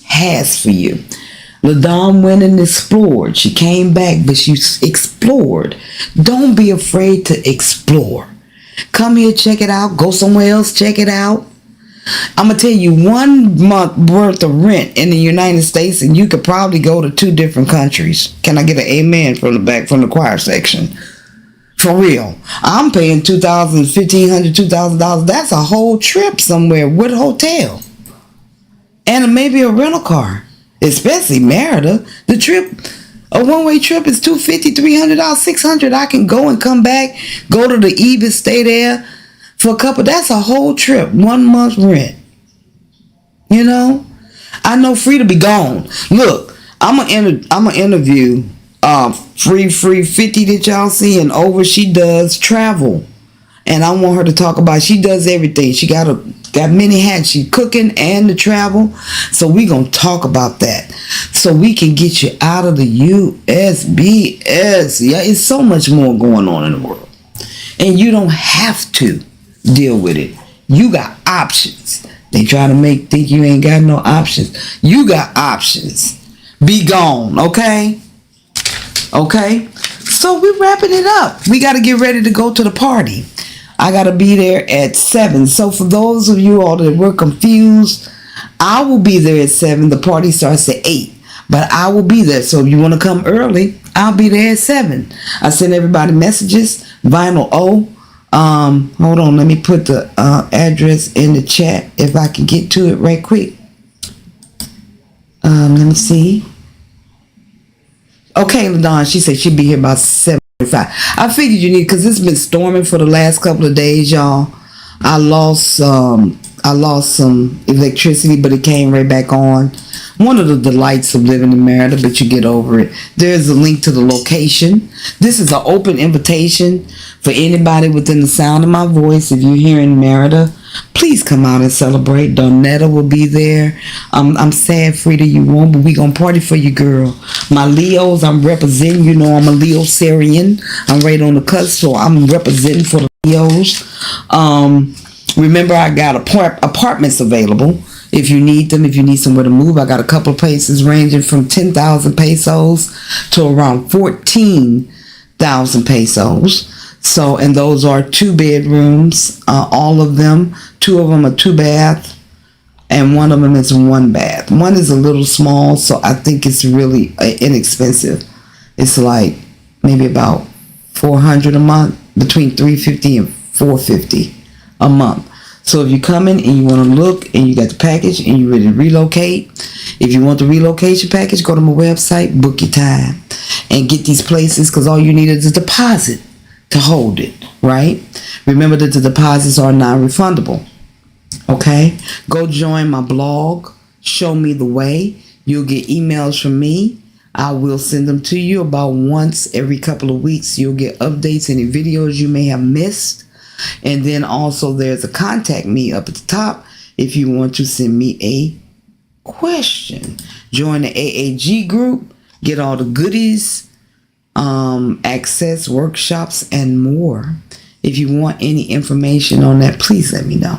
has for you. LaDawn went and explored. She came back, but she explored. Don't be afraid to explore. Come here, check it out. Go somewhere else, check it out. I'm going to tell you, 1 month worth of rent in the United States, and you could probably go to 2 different countries. Can I get an amen from the back, from the choir section? For real. I'm paying $2,000, $1,500, $2,000. That's a whole trip somewhere with a hotel. And maybe a rental car. Especially Merida. The trip, a one-way trip is $250, $300, $600. I can go and come back, go to the Ibis, stay there for a couple. That's a whole trip, 1 month rent. I know Frida be gone. Look, I'm gonna interview Free 50 that y'all see and over. She does travel, and I want her to talk about. She does everything. She got many hats. She cooking and the travel. So we gonna talk about that, so we can get you out of the USBS. Yeah, it's so much more going on in the world, and you don't have to deal with it. You got options. They try to think you ain't got no options. You got options. Be gone, okay? Okay? So we're wrapping it up. We got to get ready to go to the party. I got to be there at 7. So for those of you all that were confused, I will be there at 7. The party starts at 8. But I will be there. So if you want to come early, I'll be there at 7. I send everybody messages. Vinyl O. Hold on. Let me put the address in the chat if I can get to it right quick. Let me see. Okay, LaDawn, she said she'd be here about 7:45. I figured you need, because it's been storming for the last couple of days, y'all. I lost some electricity, but it came right back on. One of the delights of living in Merida, but you get over it. There's a link to the location. This is an open invitation for anybody within the sound of my voice. If you're here in Merida, please come out and celebrate. Donetta will be there. I'm sad, Frida, you won't, but we gonna party for you, girl. My Leos, I'm representing. I'm a Leo Syrian. I'm right on the cusp, so I'm representing for the Leos. Remember, I got apartments available. If you need them, if you need somewhere to move, I got a couple of places ranging from 10,000 pesos to around 14,000 pesos. So, and those are 2 bedrooms, all of them. 2 of them are 2 bath, and 1 of them is 1 bath. 1 is a little small, so I think it's really inexpensive. It's like maybe about $400 a month, between $350 and $450 a month. So if you're coming and you want to look and you got the package and you're ready to relocate, if you want the relocation package, go to my website, book your time, and get these places, because all you need is a deposit to hold it, right? Remember that the deposits are non-refundable. Okay? Go join my blog, Show Me the Way. You'll get emails from me. I will send them to you about once every couple of weeks. You'll get updates, any videos you may have missed. And then also there's a contact me up at the top if you want to send me a question. Join the AAG group, get all the goodies, access workshops and more. If you want any information on that, please let me know.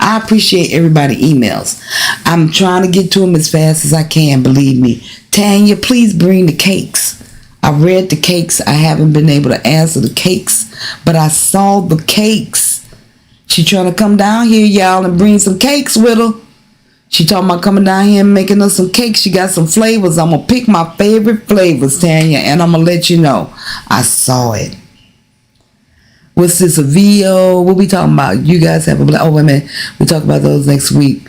I appreciate everybody emails. I'm trying to get to them as fast as I can, believe me. Tanya, please bring the cakes. I read the cakes. I haven't been able to answer the cakes, but I saw the cakes. She trying to come down here, y'all, and bring some cakes with her. She talking about coming down here and making us some cakes. She got some flavors. I'm going to pick my favorite flavors, Tanya, and I'm going to let you know. I saw it. What's this, a VO? What we talking about? You guys have a black... Oh, wait a minute. We talk about those next week.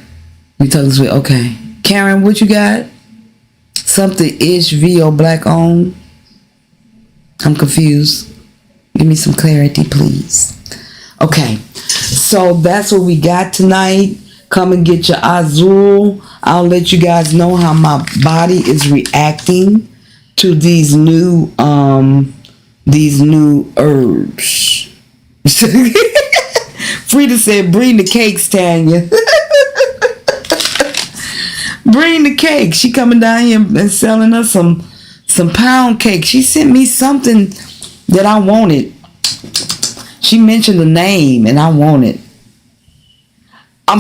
We talk this week. Okay. Karen, what you got? Something-ish VO black owned. I'm confused. Give me some clarity, please. Okay. So that's what we got tonight. Come and get your Azul. I'll let you guys know how my body is reacting to these new herbs. Frida said, bring the cakes, Tanya. Bring the cake. She coming down here and selling us some pound cake. She sent me something that I wanted. She mentioned the name and I want it.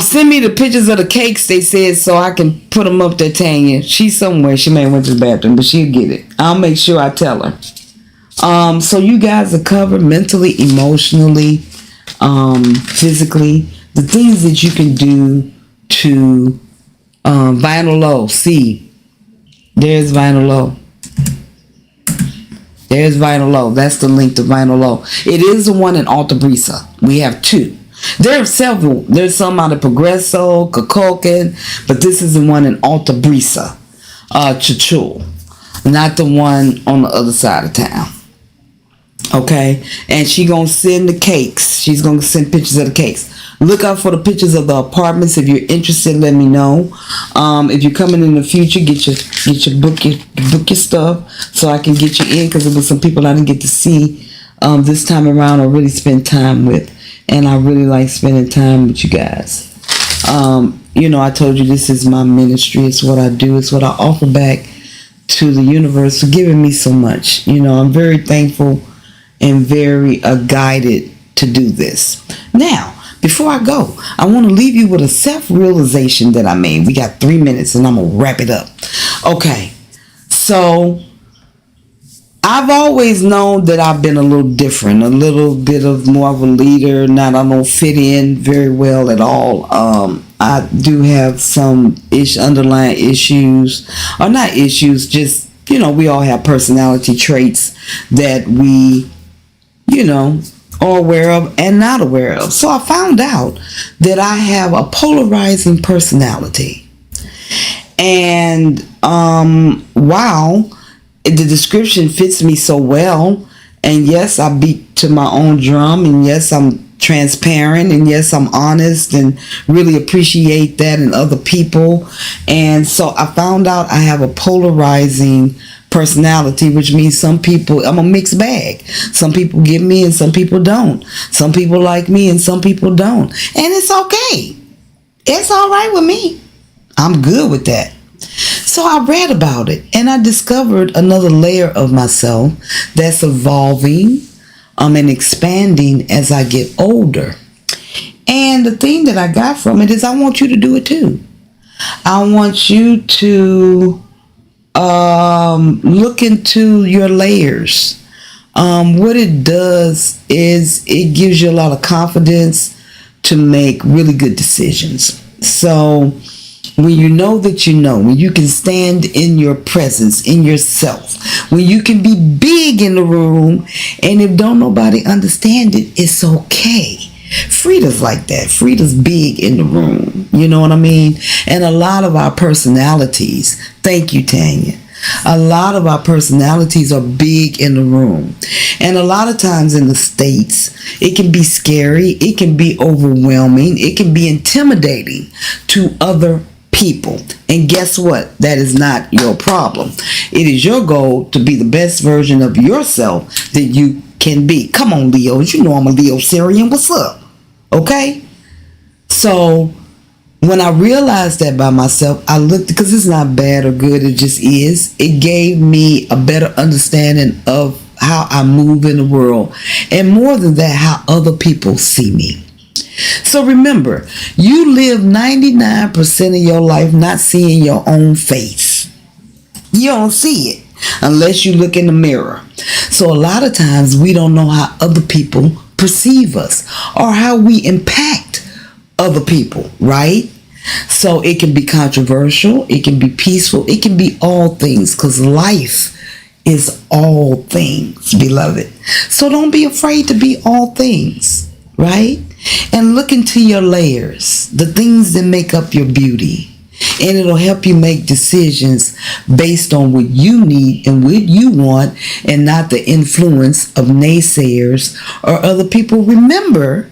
Send me the pictures of the cakes, they said, so I can put them up there, Tanya. She's somewhere. She may have went to the bathroom, but she'll get it. I'll make sure I tell her. So you guys are covered mentally, emotionally, physically. The things that you can do to Vinyl Low. See, there's Vinyl Low. There's Vinyl Low. That's the link to Vinyl Low. It is the one in Alta Brisa. We have two. There are several. There's some out of Progresso, Cococan, but this is the one in Alta Brisa, Chichul, not the one on the other side of town. Okay, and she gonna send the cakes. She's gonna send pictures of the cakes. Look out for the pictures of the apartments. If you're interested, let me know. If you're coming in the future, get your book your stuff so I can get you in, because there was some people I didn't get to see this time around or really spend time with. And I really like spending time with you guys. I told you this is my ministry. It's what I do. It's what I offer back to the universe for giving me so much. I'm very thankful and very guided to do this. Now, before I go, I want to leave you with a self-realization that I made. We got 3 minutes and I'm going to wrap it up. Okay. So I've always known that I've been a little different, a little bit of more of a leader. I don't fit in very well at all. I do have some underlying issues, or not issues, just, we all have personality traits that we, are aware of and not aware of. So I found out that I have a polarizing personality. And, wow, the description fits me so well. And yes, I beat to my own drum, and yes, I'm transparent, and yes, I'm honest and really appreciate that in other people. And so I found out I have a polarizing personality, which means some people, I'm a mixed bag. Some people get me and some people don't. Some people like me and some people don't. And it's okay. It's all right with me. I'm good with that. So I read about it and I discovered another layer of myself that's evolving and expanding as I get older. And the thing that I got from it is I want you to do it too. I want you to look into your layers. What it does is it gives you a lot of confidence to make really good decisions. So when you know that when you can stand in your presence, in yourself, when you can be big in the room, and if don't nobody understand it, it's okay. Frida's like that. Frida's big in the room. You know what I mean? And a lot of our personalities, thank you, Tanya. A lot of our personalities are big in the room. And a lot of times in the States, it can be scary. It can be overwhelming. It can be intimidating to other people. And guess what? That is not your problem. It is your goal to be the best version of yourself that you can be. Come on, Leos. You know I'm a Leo Syrian. What's up? Okay? So when I realized that by myself, I looked, because it's not bad or good, it just is. It gave me a better understanding of how I move in the world. And more than that, how other people see me. So remember, you live 99% of your life not seeing your own face. You don't see it unless you look in the mirror. So a lot of times we don't know how other people perceive us or how we impact other people, right? So it can be controversial, it can be peaceful, it can be all things, because life is all things, beloved. So don't be afraid to be all things, right? And look into your layers, the things that make up your beauty. And it'll help you make decisions based on what you need and what you want, and not the influence of naysayers or other people. Remember,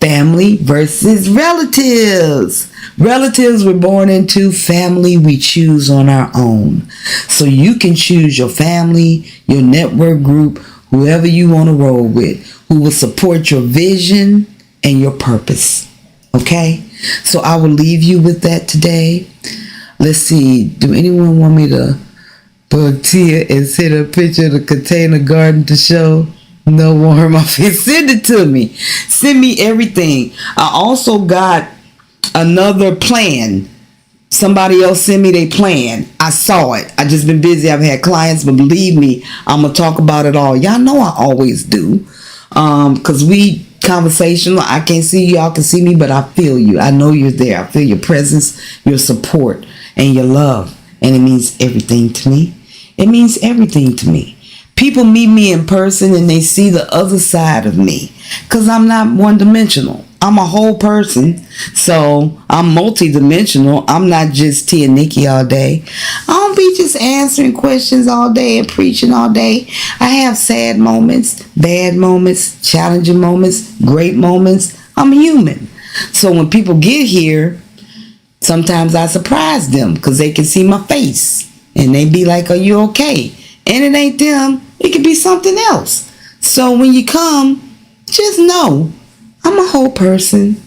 family versus relatives. Relatives we're born into, family we choose on our own. So you can choose your family, your network group, whoever you want to roll with, who will support your vision and your purpose. Okay? So I will leave you with that today. Let's see. Do anyone want me to bug Tia and send a picture of the container garden to show? No, won't hurt my face. Send it to me. Send me everything. I also got another plan. Somebody else sent me their plan. I saw it. I just been busy. I've had clients, but believe me, I'm gonna talk about it all. Y'all know I always do. Cause we conversational. I can't see you, y'all can see me, but I feel you. I know you're there. I feel your presence, your support, and your love. And it means everything to me. It means everything to me. People meet me in person and they see the other side of me, because I'm not one-dimensional. I'm a whole person. So I'm multi-dimensional. I'm not just Tia Nikki all day. I don't be just answering questions all day and preaching all day. I have sad moments, bad moments, challenging moments, great moments. I'm human. So when people get here, sometimes I surprise them because they can see my face and they be like, are you okay? And it ain't them. It could be something else. So when you come, just know I'm a whole person.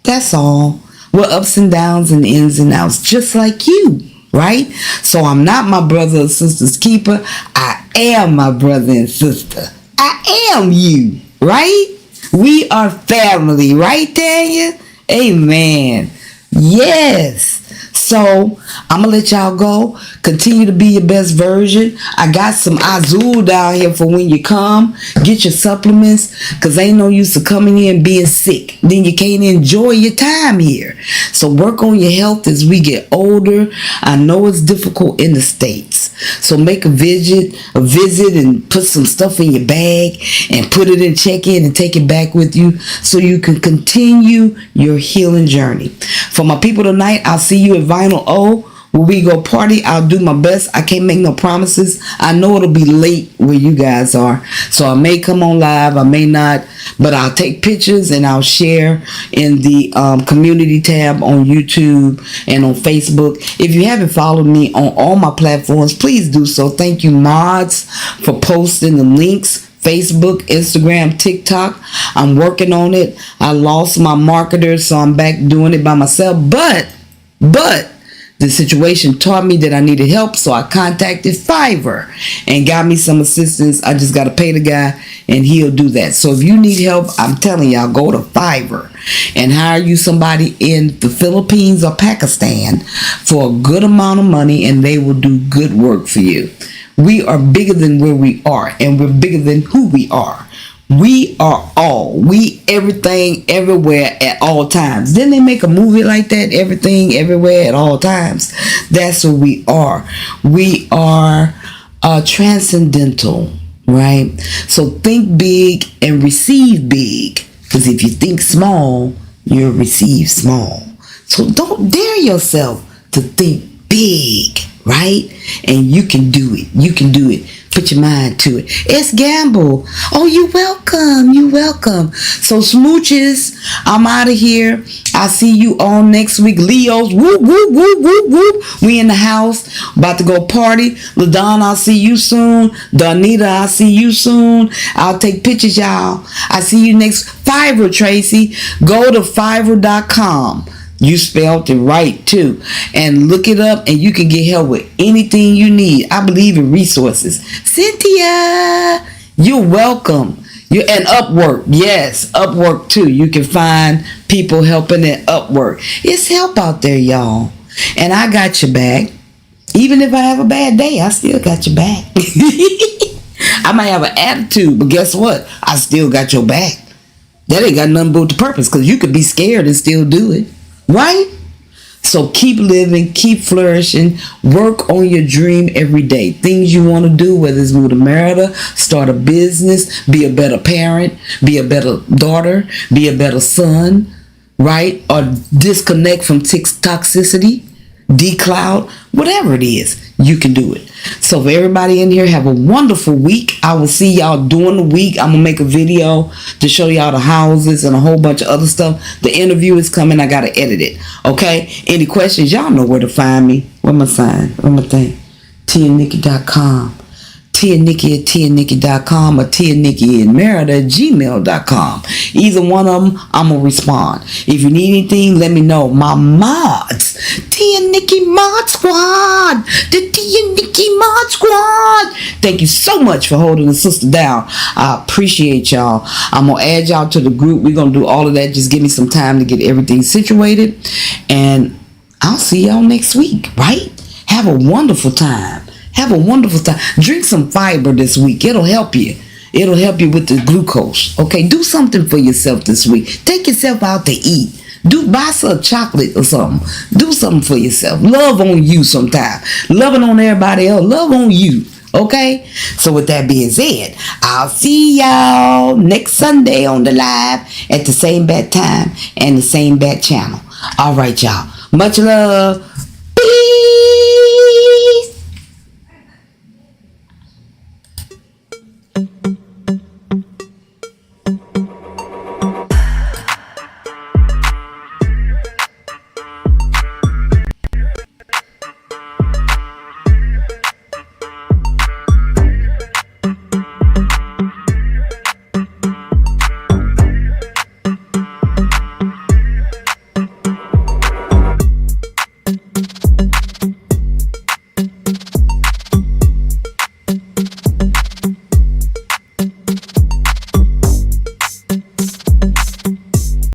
That's all. With ups and downs and ins and outs, just like you, right? So I'm not my brother or sister's keeper. I am my brother and sister. I am you, right? We are family, right, Tanya? Amen. Yes. So I'm gonna let y'all go. Continue to be your best version. I got some Azul down here for when you come. Get your supplements, because ain't no use of coming here and being sick. Then you can't enjoy your time here. So work on your health as we get older. I know it's difficult in the States. So make a visit and put some stuff in your bag and put it in check-in and take it back with you so you can continue your healing journey. For my people tonight, I'll see you at Vinyl O. When we go party, I'll do my best. I can't make no promises. I know it'll be late where you guys are. So I may come on live, I may not. But I'll take pictures and I'll share in the community tab on YouTube and on Facebook. If you haven't followed me on all my platforms, please do so. Thank you, mods, for posting the links. Facebook, Instagram, TikTok. I'm working on it. I lost my marketer, so I'm back doing it by myself. But the situation taught me that I needed help, so I contacted Fiverr and got me some assistance. I just got to pay the guy and he'll do that. So if you need help, I'm telling y'all, go to Fiverr and hire you somebody in the Philippines or Pakistan for a good amount of money, and they will do good work for you. We are bigger than where we are, and we're bigger than who we are. We are all. We everything, everywhere, at all times. Didn't they make a movie like that? Everything, everywhere, at all times. That's what we are. We are transcendental, right? So think big and receive big. Because if you think small, you'll receive small. So don't dare yourself to think big, right? And you can do it. You can do it. Put your mind to it. It's Gamble. Oh, you're welcome. You're welcome. So smooches, I'm out of here. I'll see you all next week. Leos, whoop, whoop, whoop, whoop, whoop. We in the house. About to go party. LaDon, I'll see you soon. Donita, I'll see you soon. I'll take pictures, y'all. I'll see you next. Fiverr, Tracy. Go to Fiverr.com. You spelled it right too. And look it up and you can get help with anything you need. I believe in resources. Cynthia, you're welcome. You and Upwork, yes, Upwork too. You can find people helping at Upwork. It's help out there, y'all. And I got your back. Even if I have a bad day, I still got your back. I might have an attitude, but guess what? I still got your back. That ain't got nothing but the purpose, because you could be scared and still do it. Right? So keep living, keep flourishing, work on your dream every day. Things you want to do, whether it's move to Merida, start a business, be a better parent, be a better daughter, be a better son, right? Or disconnect from toxicity, decloud, whatever it is, you can do it. So for everybody in here, have a wonderful week. I will see y'all during the week. I'm going to make a video to show y'all the houses and a whole bunch of other stuff. The interview is coming. I got to edit it. Okay? Any questions? Y'all know where to find me. Where my sign? Where my thing? TiaNikki.com. TiaNikki at TiaNikki.com or TiaNikki at Merida at gmail.com. Either one of them, I'm going to respond. If you need anything, let me know. My mods, TiaNikki Mod Squad, the TiaNikki Mod Squad. Thank you so much for holding the sister down. I appreciate y'all. I'm going to add y'all to the group. We're going to do all of that. Just give me some time to get everything situated. And I'll see y'all next week, right? Have a wonderful time. Have a wonderful time. Drink some fiber this week. It'll help you. It'll help you with the glucose. Okay, do something for yourself this week. Take yourself out to eat. Buy some chocolate or something. Do something for yourself. Love on you sometime. Loving on everybody else. Love on you. Okay? So with that being said, I'll see y'all next Sunday on the live at the same bad time and the same bad channel. All right, y'all. Much love.